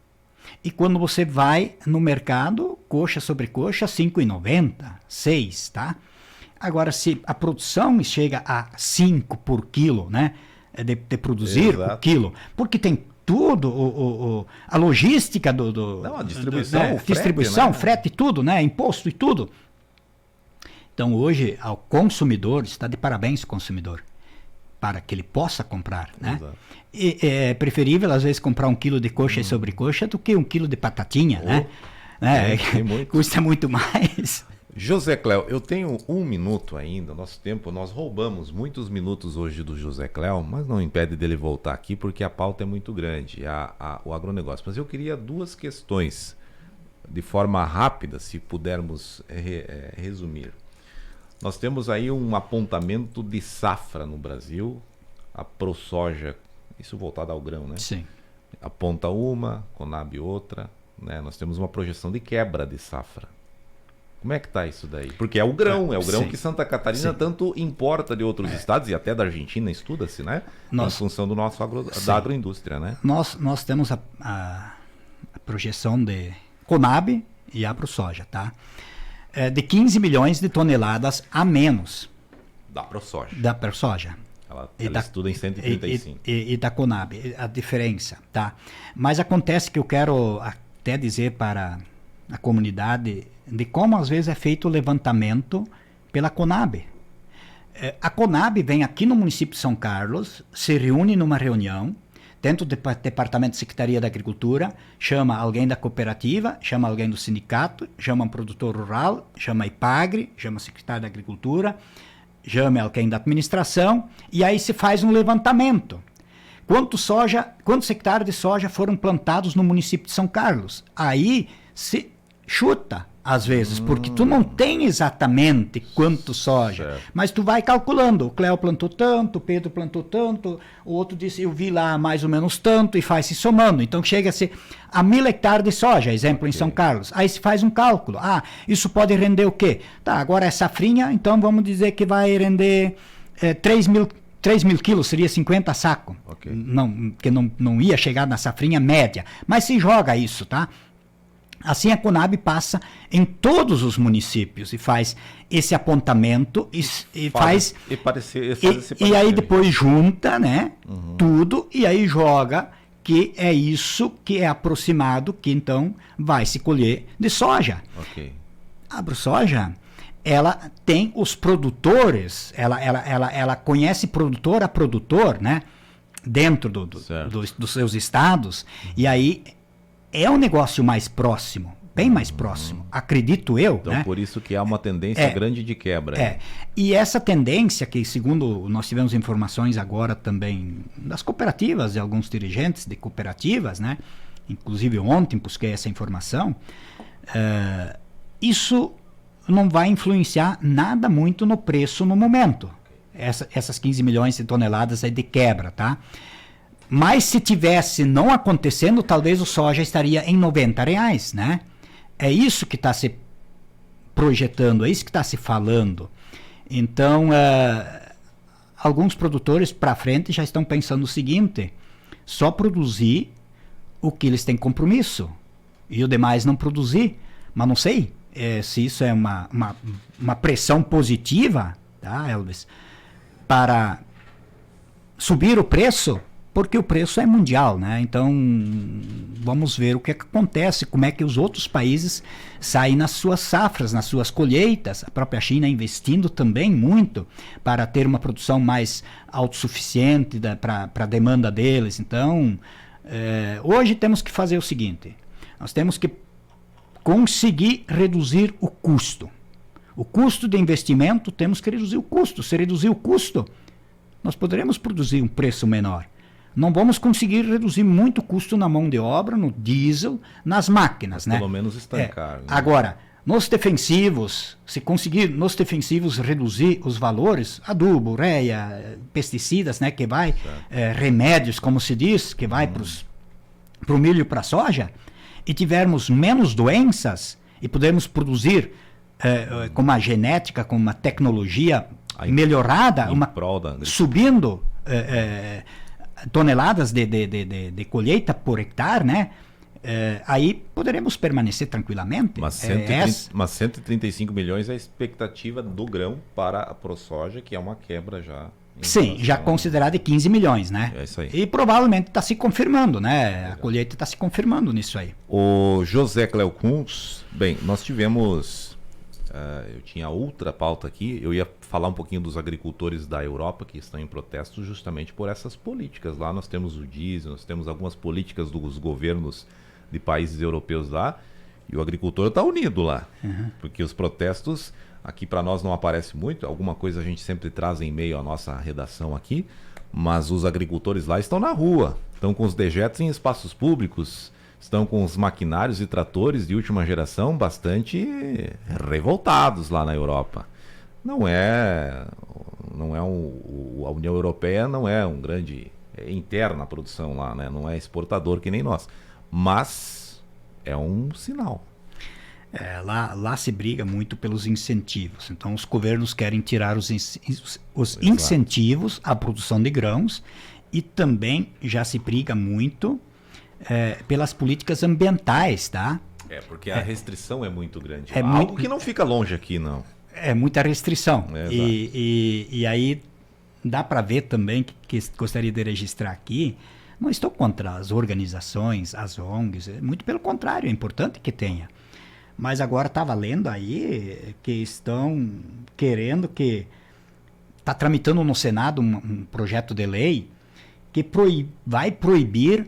[SPEAKER 3] E quando você vai no mercado, coxa sobre coxa, R$ 5,90, 6, tá? Agora, se a produção chega a 5 por quilo, né? De produzir o quilo, porque tem tudo, a logística
[SPEAKER 1] a distribuição,
[SPEAKER 3] distribuição, frete, tudo, né? Imposto e tudo. Então, hoje, ao consumidor, está de parabéns o consumidor, para que ele possa comprar, né?
[SPEAKER 1] Exato.
[SPEAKER 3] E é preferível, às vezes, comprar 1 quilo de coxa e sobrecoxa do que 1 quilo de batatinha, né? Custa muito mais.
[SPEAKER 1] José Cléo, eu tenho 1 minuto ainda, nosso tempo, nós roubamos muitos minutos hoje do José Cléo, mas não impede dele voltar aqui, porque a pauta é muito grande, o agronegócio. Mas eu queria 2 questões, de forma rápida, se pudermos resumir. Nós temos aí um apontamento de safra no Brasil, a ProSoja, isso voltado ao grão, né?
[SPEAKER 3] Sim.
[SPEAKER 1] Aponta uma, Conab outra, né? Nós temos uma projeção de quebra de safra. Como é que está isso daí? Porque é o grão
[SPEAKER 3] sim,
[SPEAKER 1] que Santa Catarina tanto importa de outros estados e até da Argentina, estuda-se, né? Em função do nosso da agroindústria, né?
[SPEAKER 3] Nós temos a projeção de Conab e a ProSoja, tá? De 15 milhões de toneladas a menos.
[SPEAKER 1] Da ProSoja.
[SPEAKER 3] Da ProSoja.
[SPEAKER 1] Ela estuda em 135.
[SPEAKER 3] E da Conab, a diferença, tá? Mas acontece que eu quero até dizer para a comunidade de como às vezes é feito o levantamento pela Conab. A Conab vem aqui no município de São Carlos, se reúne numa reunião, dentro do Departamento de Secretaria da Agricultura, chama alguém da cooperativa, chama alguém do sindicato, chama um produtor rural, chama a IPAGRE, chama o secretário da Agricultura, chama alguém da administração, e aí se faz um levantamento. Quantos hectares de soja foram plantados no município de São Carlos? Aí se chuta, às vezes, porque tu não tem exatamente quanto soja, certo, mas tu vai calculando. O Cléo plantou tanto, o Pedro plantou tanto, o outro disse, eu vi lá mais ou menos tanto, e faz se somando. Então chega-se a 1.000 hectares de soja, exemplo, em São Carlos. Aí se faz um cálculo. Isso pode render o quê? Tá, agora é safrinha, então vamos dizer que vai render 3 mil quilos, seria 50 sacos. Okay. Que não ia chegar na safrinha média. Mas se joga isso, tá? Assim a Conab passa em todos os municípios e faz esse apontamento e aí depois junta, né, tudo, e aí joga que é isso que é aproximado, que então vai se colher de soja.
[SPEAKER 1] Okay.
[SPEAKER 3] A ProSoja, ela tem os produtores, ela conhece produtor a produtor, né, dentro dos seus estados, e aí é um negócio mais próximo, bem mais próximo, acredito eu.
[SPEAKER 1] Então,
[SPEAKER 3] né?
[SPEAKER 1] Por isso que há uma tendência grande de quebra.
[SPEAKER 3] E essa tendência, que segundo nós tivemos informações agora também das cooperativas, de alguns dirigentes de cooperativas, né? Inclusive ontem busquei essa informação, isso não vai influenciar nada muito no preço no momento. Essas 15 milhões de toneladas aí de quebra, tá? Mas se tivesse não acontecendo, talvez o soja estaria em R$90, né? É isso que está se projetando, é isso que está se falando. Então, alguns produtores para frente já estão pensando o seguinte, só produzir o que eles têm compromisso e o demais não produzir. Mas não sei se isso é uma pressão positiva, tá, Elvis, para subir o preço, porque o preço é mundial, né? Então, vamos ver o que acontece, como é que os outros países saem nas suas safras, nas suas colheitas. A própria China investindo também muito para ter uma produção mais autossuficiente para a demanda deles. Então, hoje temos que fazer o seguinte, nós temos que conseguir reduzir o custo. O custo de investimento, temos que reduzir o custo. Se reduzir o custo, nós poderemos produzir um preço menor. não vamos conseguir reduzir muito o custo na mão de obra, no diesel, nas máquinas, né?
[SPEAKER 1] Pelo menos estancar. Né?
[SPEAKER 3] Agora, nos defensivos, se conseguir nos defensivos reduzir os valores, adubo, ureia, pesticidas, né, que vai, remédios, como se diz, que vai para o milho e para a soja, e tivermos menos doenças e pudermos produzir com uma genética, com uma tecnologia melhorada, subindo toneladas de colheita por hectare, né? Aí poderemos permanecer tranquilamente.
[SPEAKER 1] Mas 135 milhões é a expectativa do grão para a ProSoja, que é uma quebra já.
[SPEAKER 3] Sim, já considerada de 15 milhões, né?
[SPEAKER 1] É isso aí.
[SPEAKER 3] E provavelmente está se confirmando, né? Legal. A colheita está se confirmando nisso aí.
[SPEAKER 1] O José Cléo Kuntz, bem, nós tivemos, eu tinha outra pauta aqui, eu ia falar um pouquinho dos agricultores da Europa que estão em protesto justamente por essas políticas. Lá nós temos o diesel, nós temos algumas políticas dos governos de países europeus lá, e o agricultor está unido lá, porque os protestos aqui para nós não aparece muito, alguma coisa a gente sempre traz em meio à nossa redação aqui, mas os agricultores lá estão na rua, estão com os dejetos em espaços públicos, estão com os maquinários e tratores de última geração bastante revoltados lá na Europa. A União Europeia não é um grande interna a produção lá, né? Não é exportador que nem nós. Mas é um sinal.
[SPEAKER 3] Lá se briga muito pelos incentivos. Então, os governos querem tirar os incentivos à produção de grãos e também já se briga muito pelas políticas ambientais, tá?
[SPEAKER 1] Porque a restrição é muito grande. Algo que não fica longe aqui, não.
[SPEAKER 3] É muita restrição. E aí dá para ver também que gostaria de registrar aqui. Não estou contra as organizações, as ONGs, muito pelo contrário, é importante que tenha. Mas agora estava lendo aí que estão querendo está tramitando no Senado um projeto de lei que vai proibir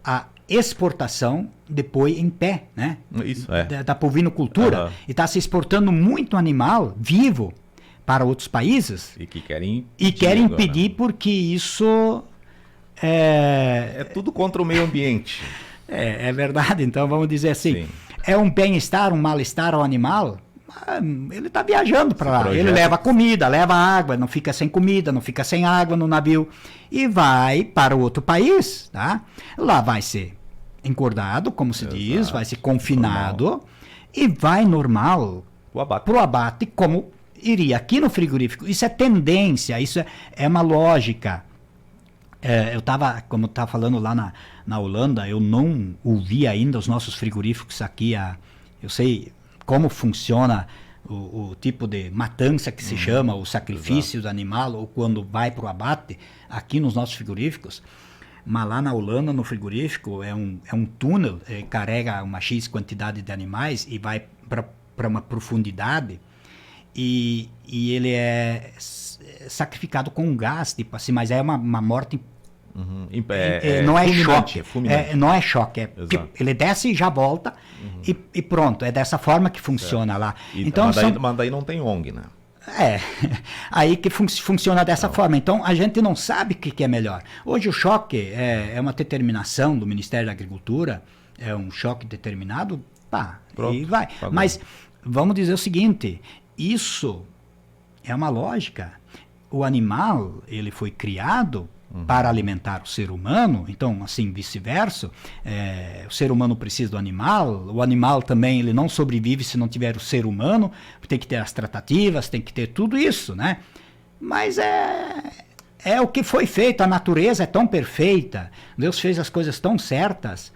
[SPEAKER 3] a exportação de boi em pé, né?
[SPEAKER 1] Isso,
[SPEAKER 3] da bovinocultura. E está se exportando muito animal vivo para outros países.
[SPEAKER 1] E que querem
[SPEAKER 3] impedir porque isso...
[SPEAKER 1] É tudo contra o meio ambiente.
[SPEAKER 3] É verdade, então vamos dizer assim,
[SPEAKER 1] Sim.
[SPEAKER 3] É um bem-estar, um mal-estar ao animal, ele está viajando para lá, ele leva comida, leva água, não fica sem comida, não fica sem água no navio, e vai para outro país, tá? Lá vai ser engordado, como se diz, vai ser confinado, e vai normal para o abate, como iria aqui no frigorífico. Isso é tendência, isso é uma lógica. Como eu estava falando lá na Holanda, eu não ouvi ainda os nossos frigoríficos aqui. Eu sei como funciona o tipo de matança que se chama, o sacrifício do animal, ou quando vai para o abate, aqui nos nossos frigoríficos. Mas lá na Holanda, no frigorífico, é um túnel, carrega uma X quantidade de animais e vai para uma profundidade. E ele é sacrificado com gás, tipo assim, mas é uma morte. Não é choque. Não é choque. Ele desce e já volta e pronto. É dessa forma que funciona lá.
[SPEAKER 1] Mas daí não tem ONG, né?
[SPEAKER 3] Aí que funciona dessa forma. Então a gente não sabe o que é melhor. Hoje o choque é uma determinação do Ministério da Agricultura, é um choque determinado, e vai. Mas vamos dizer o seguinte. Isso é uma lógica. O animal, ele foi criado para alimentar o ser humano, então, assim, vice-versa. O ser humano precisa do animal, o animal também, ele não sobrevive se não tiver o ser humano, tem que ter as tratativas, tem que ter tudo isso, né? Mas é o que foi feito, a natureza é tão perfeita, Deus fez as coisas tão certas.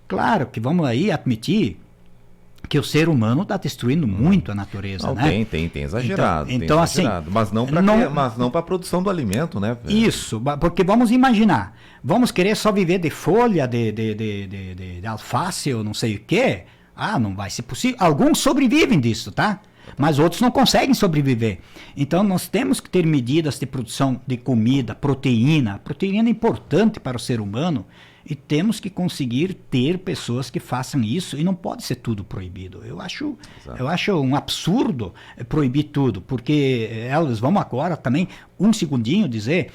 [SPEAKER 3] Claro que vamos aí admitir que o ser humano está destruindo muito a natureza, né?
[SPEAKER 1] Tem exagerado.
[SPEAKER 3] Então
[SPEAKER 1] assim, mas não para a produção do alimento, né?
[SPEAKER 3] Isso, porque vamos imaginar, vamos querer só viver de folha, de alface ou não sei o quê? Não vai ser possível. Alguns sobrevivem disso, tá? Mas outros não conseguem sobreviver. Então nós temos que ter medidas de produção de comida, proteína. A proteína é importante para o ser humano. E temos que conseguir ter pessoas que façam isso, e não pode ser tudo proibido. Eu acho um absurdo proibir tudo, porque, Elvis, vamos agora também, um segundinho, dizer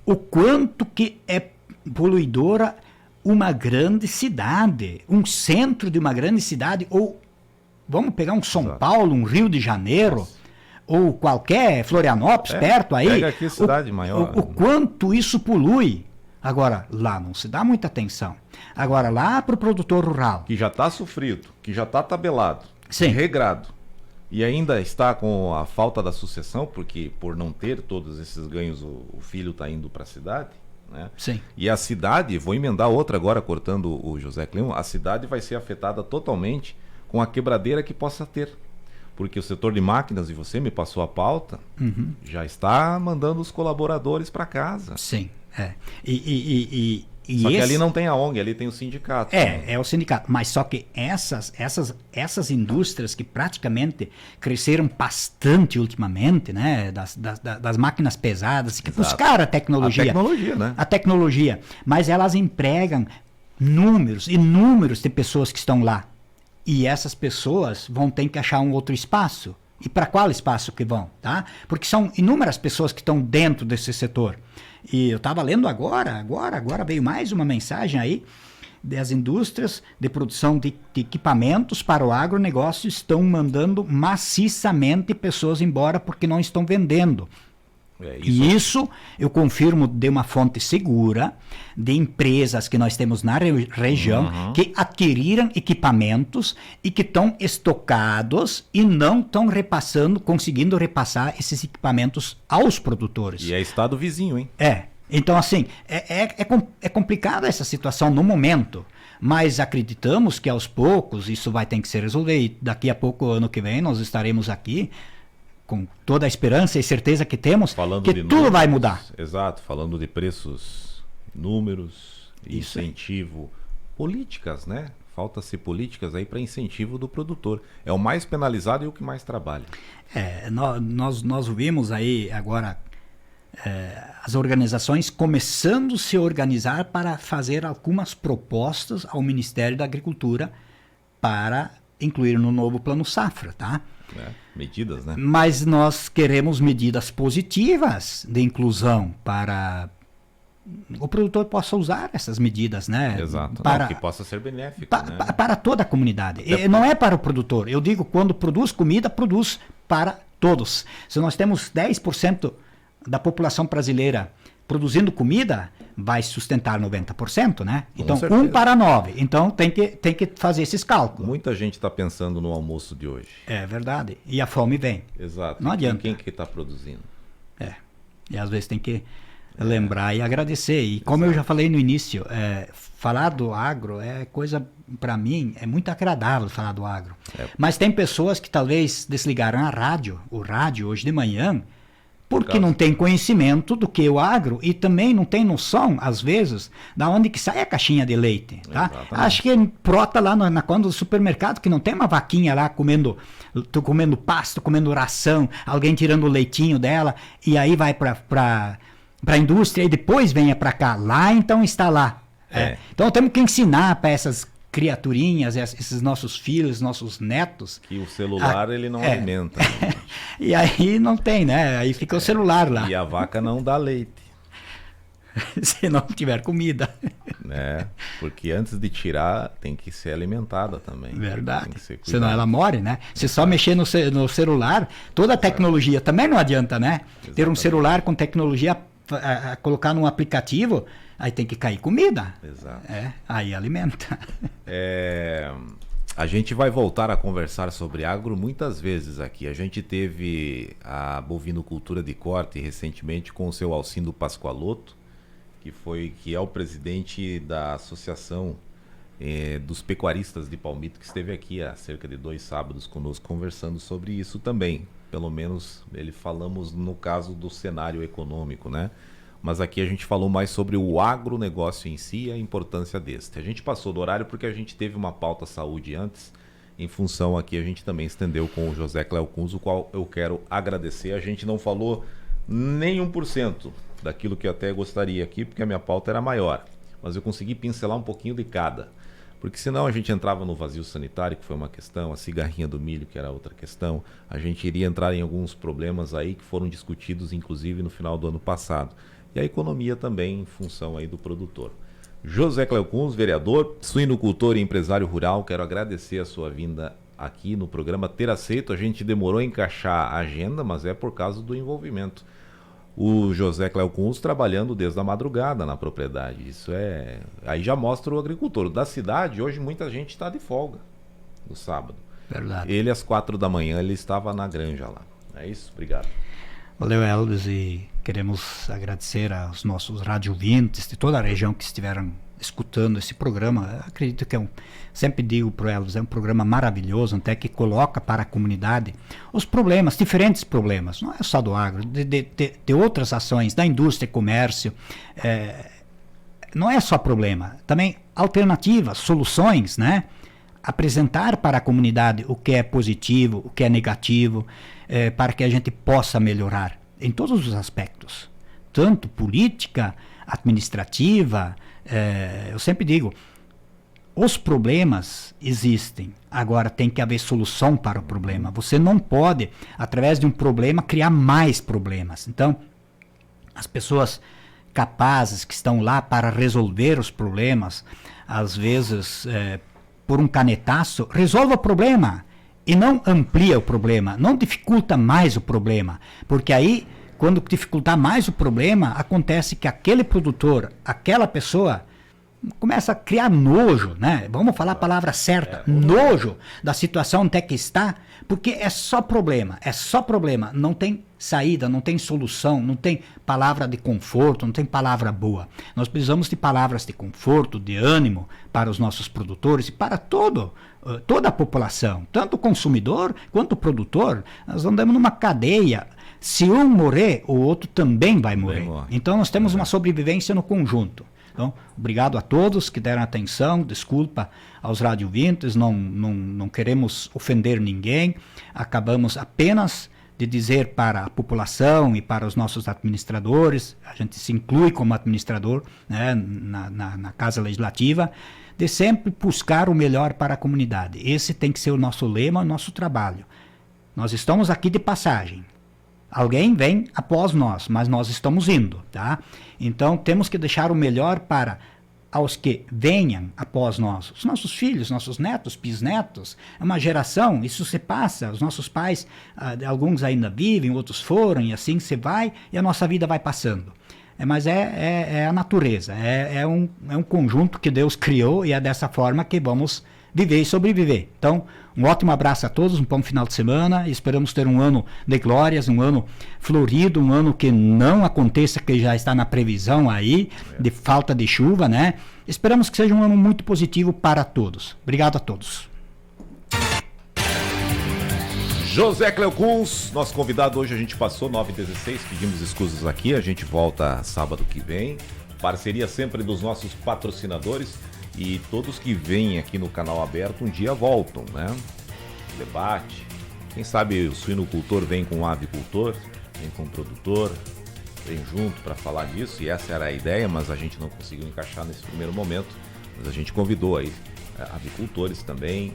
[SPEAKER 3] o quanto que é poluidora uma grande cidade, um centro de uma grande cidade, ou vamos pegar um São Paulo, um Rio de Janeiro, ou qualquer Florianópolis, perto aí.
[SPEAKER 1] Pega aqui a cidade maior.
[SPEAKER 3] O quanto isso polui. Agora, lá não se dá muita atenção. Agora, lá para o produtor rural.
[SPEAKER 1] Que já está sofrido, que já está tabelado,
[SPEAKER 3] Sim.
[SPEAKER 1] regrado. E ainda está com a falta da sucessão, porque por não ter todos esses ganhos, o filho está indo para a cidade. Né?
[SPEAKER 3] Sim.
[SPEAKER 1] E a cidade, vou emendar outra agora, cortando o José Cleon, a cidade vai ser afetada totalmente com a quebradeira que possa ter. Porque o setor de máquinas, e você me passou a pauta, já está mandando os colaboradores para casa.
[SPEAKER 3] Sim, é.
[SPEAKER 1] Só que ali não tem a ONG, ali tem o sindicato.
[SPEAKER 3] É o sindicato. Mas só que essas indústrias que praticamente cresceram bastante ultimamente, né? Das máquinas pesadas, que buscaram a tecnologia.
[SPEAKER 1] A tecnologia, né?
[SPEAKER 3] A tecnologia. Mas elas empregam inúmeros de pessoas que estão lá. E essas pessoas vão ter que achar um outro espaço. E para qual espaço que vão? Tá? Porque são inúmeras pessoas que estão dentro desse setor. E eu estava lendo agora veio mais uma mensagem aí das indústrias de produção de equipamentos para o agronegócio estão mandando maciçamente pessoas embora porque não estão vendendo. E isso eu confirmo de uma fonte segura, de empresas que nós temos na região, que adquiriram equipamentos e que estão estocados e não estão conseguindo repassar esses equipamentos aos produtores.
[SPEAKER 1] E é estado vizinho, hein?
[SPEAKER 3] Então assim, é complicada essa situação no momento, mas acreditamos que aos poucos isso vai ter que ser resolvido e daqui a pouco, ano que vem, nós estaremos aqui com toda a esperança e certeza que temos, falando que tudo números, vai mudar.
[SPEAKER 1] Exato, falando de preços, números, isso incentivo, políticas, né? Falta-se políticas aí para incentivo do produtor. É o mais penalizado e o que mais trabalha.
[SPEAKER 3] Nós vimos aí agora as organizações começando a se organizar para fazer algumas propostas ao Ministério da Agricultura para incluir no novo Plano Safra, tá?
[SPEAKER 1] Medidas, né?
[SPEAKER 3] Mas nós queremos medidas positivas de inclusão para o produtor possa usar essas medidas, né?
[SPEAKER 1] Exato.
[SPEAKER 3] Para,
[SPEAKER 1] que possa ser benéfico, né?
[SPEAKER 3] Para toda a comunidade. Não é para o produtor. Eu digo, quando produz comida, produz para todos. Se nós temos 10% da população brasileira produzindo comida, vai sustentar 90%, né? Então, 1 para 9. Então, tem que fazer esses cálculos.
[SPEAKER 1] Muita gente está pensando no almoço de hoje.
[SPEAKER 3] É verdade. E a fome vem.
[SPEAKER 1] Exato.
[SPEAKER 3] Não adianta.
[SPEAKER 1] Quem que está produzindo?
[SPEAKER 3] E às vezes tem que lembrar e agradecer. E como eu já falei no início, falar do agro é coisa, para mim, é muito agradável falar do agro. Mas tem pessoas que talvez desligaram o rádio hoje de manhã, porque não tem conhecimento do que é o agro e também não tem noção, às vezes, da onde que sai a caixinha de leite. Tá? Acho que brota lá na conta do supermercado que não tem uma vaquinha lá comendo pasto, comendo ração, alguém tirando o leitinho dela e aí vai para a indústria e depois venha para cá. Lá então está lá. Então temos que ensinar para essas criaturinhas, esses nossos filhos, nossos netos.
[SPEAKER 1] Que o celular ele não alimenta.
[SPEAKER 3] E aí não tem, né? Aí fica o celular lá.
[SPEAKER 1] E a vaca não dá leite.
[SPEAKER 3] Se não tiver comida.
[SPEAKER 1] Né? Porque antes de tirar, tem que ser alimentada também.
[SPEAKER 3] Verdade. Senão ela morre, né? Se só mexer no celular, toda a tecnologia também não adianta, né? Exatamente. Ter um celular com tecnologia, colocar num aplicativo, aí tem que cair comida.
[SPEAKER 1] Exato.
[SPEAKER 3] Aí alimenta.
[SPEAKER 1] A gente vai voltar a conversar sobre agro muitas vezes aqui. A gente teve a bovinocultura de corte recentemente com o seu Alcindo Pascoaloto, que é o presidente da Associação dos Pecuaristas de Palmito, que esteve aqui há cerca de 2 sábados conosco conversando sobre isso também. Pelo menos falamos no caso do cenário econômico, né? Mas aqui a gente falou mais sobre o agronegócio em si e a importância deste. A gente passou do horário porque a gente teve uma pauta saúde antes, em função aqui a gente também estendeu com o José Cléo Kunz, o qual eu quero agradecer. A gente não falou nem 1% daquilo que eu até gostaria aqui, porque a minha pauta era maior. Mas eu consegui pincelar um pouquinho de cada. Porque senão a gente entrava no vazio sanitário, que foi uma questão, a cigarrinha do milho, que era outra questão. A gente iria entrar em alguns problemas aí que foram discutidos, inclusive, no final do ano passado. e a economia também em função aí do produtor. José Cléo Kunz, vereador, suinocultor e empresário rural, quero agradecer a sua vinda aqui no programa, ter aceito. A gente demorou a encaixar a agenda, mas é por causa do envolvimento. O José Cléo Kunz trabalhando desde a madrugada na propriedade. Isso aí já mostra o agricultor. Da cidade, hoje muita gente está de folga no sábado.
[SPEAKER 3] Verdade.
[SPEAKER 1] Ele às 4 da manhã, ele estava na granja lá. É isso? Obrigado.
[SPEAKER 3] Valeu, Elvis, e queremos agradecer aos nossos radiovintes de toda a região que estiveram escutando esse programa. Eu acredito que sempre digo para o Elvis, é um programa maravilhoso, até que coloca para a comunidade os problemas, diferentes problemas, não é só do agro, de outras ações, da indústria e comércio, não é só problema, também alternativas, soluções, né? Apresentar para a comunidade o que é positivo, o que é negativo, para que a gente possa melhorar em todos os aspectos, tanto política, administrativa. Eu sempre digo, os problemas existem, agora tem que haver solução para o problema. Você não pode, através de um problema, criar mais problemas. Então, as pessoas capazes que estão lá para resolver os problemas, às vezes, por um canetaço, resolve o problema e não amplia o problema, não dificulta mais o problema, porque aí, quando dificultar mais o problema, acontece que aquele produtor, aquela pessoa, começa a criar nojo, né? Vamos falar a palavra certa, nojo da situação até que está, porque é só problema, não tem saída, não tem solução, não tem palavra de conforto, não tem palavra boa. Nós precisamos de palavras de conforto, de ânimo para os nossos produtores e para toda a população, tanto o consumidor quanto o produtor. Nós andamos numa cadeia. Se um morrer, o outro também vai morrer. Então nós temos uma sobrevivência no conjunto. Então, obrigado a todos que deram atenção, desculpa aos radiovintes, não queremos ofender ninguém, acabamos apenas de dizer para a população e para os nossos administradores, a gente se inclui como administrador, né, na Casa Legislativa, de sempre buscar o melhor para a comunidade. Esse tem que ser o nosso lema, o nosso trabalho. Nós estamos aqui de passagem. Alguém vem após nós, mas nós estamos indo, tá? Então, temos que deixar o melhor para aos que venham após nós. Os nossos filhos, nossos netos, bisnetos. É uma geração, isso se passa. Os nossos pais, alguns ainda vivem, outros foram, e assim se vai, e a nossa vida vai passando. Mas é a natureza, é um conjunto que Deus criou, e é dessa forma que vamos viver e sobreviver. Então, um ótimo abraço a todos, um bom final de semana. Esperamos ter um ano de glórias, um ano florido, um ano que não aconteça, que já está na previsão aí, de falta de chuva, né? Esperamos que seja um ano muito positivo para todos. Obrigado a todos.
[SPEAKER 1] José Cléo Kunz, nosso convidado hoje. A gente passou 9h16, pedimos escusas aqui, a gente volta sábado que vem. Parceria sempre dos nossos patrocinadores. E todos que vêm aqui no Canal Aberto um dia voltam, né? Debate. Quem sabe o suinocultor vem com o avicultor, vem com o produtor, vem junto para falar disso. E essa era a ideia, mas a gente não conseguiu encaixar nesse primeiro momento. Mas a gente convidou aí avicultores também.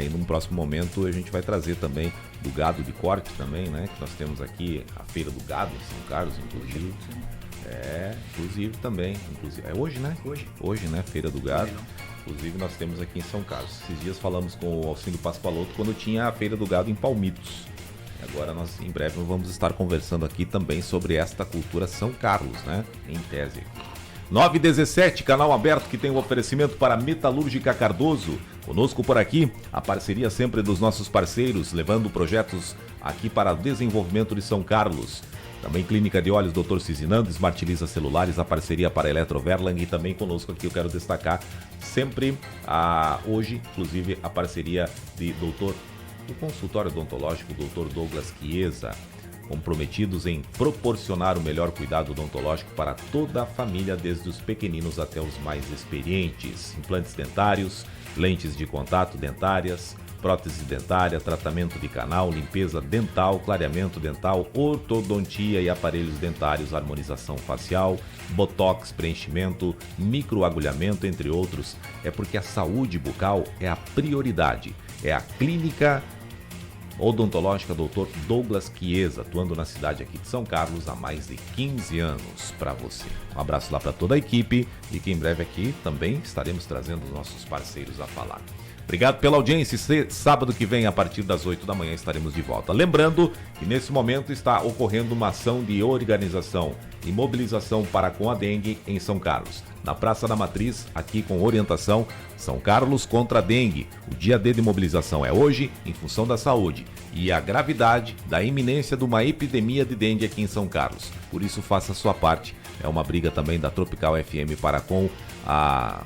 [SPEAKER 1] E num próximo momento a gente vai trazer também do gado de corte também, né? Que nós temos aqui a Feira do Gado em São Carlos, inclusive. Inclusive também. É hoje, né? Hoje, né? Feira do Gado. Inclusive nós temos aqui em São Carlos. Esses dias falamos com o Alcindo Pascoaloto quando tinha a Feira do Gado em Palmitos. Agora nós em breve vamos estar conversando aqui também sobre esta cultura São Carlos, né? Em tese. 9h17, canal aberto que tem um oferecimento para Metalúrgica Cardoso. Conosco por aqui, a parceria sempre dos nossos parceiros, levando projetos aqui para o desenvolvimento de São Carlos. Também Clínica de Olhos, Dr. Cizinando, Smartiliza Celulares, a parceria para Eletroverlang, e também conosco aqui eu quero destacar sempre, hoje, inclusive, a parceria de o consultório odontológico Dr. Douglas Chiesa, comprometidos em proporcionar o melhor cuidado odontológico para toda a família, desde os pequeninos até os mais experientes. Implantes dentários, lentes de contato dentárias, prótese dentária, tratamento de canal, limpeza dental, clareamento dental, ortodontia e aparelhos dentários, harmonização facial, botox, preenchimento, microagulhamento, entre outros. É porque a saúde bucal é a prioridade. É a Clínica Odontológica Dr. Douglas Chiesa, atuando na cidade aqui de São Carlos há mais de 15 anos para você. Um abraço lá para toda a equipe e que em breve aqui também estaremos trazendo os nossos parceiros a falar. Obrigado pela audiência. Sábado que vem, a partir das 8 da manhã, estaremos de volta. Lembrando que nesse momento está ocorrendo uma ação de organização e mobilização para com a dengue em São Carlos. Na Praça da Matriz, aqui com orientação, São Carlos contra a dengue. O dia D de mobilização é hoje, em função da saúde e a gravidade da iminência de uma epidemia de dengue aqui em São Carlos. Por isso, faça a sua parte. É uma briga também da Tropical FM para com a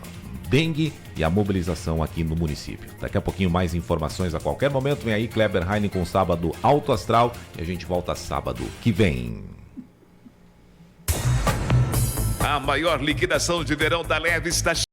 [SPEAKER 1] dengue e a mobilização aqui no município. Daqui a pouquinho mais informações a qualquer momento. Vem aí Kleber Heine com Sábado Alto Astral e a gente volta sábado que vem.
[SPEAKER 4] A maior liquidação de verão da Leve está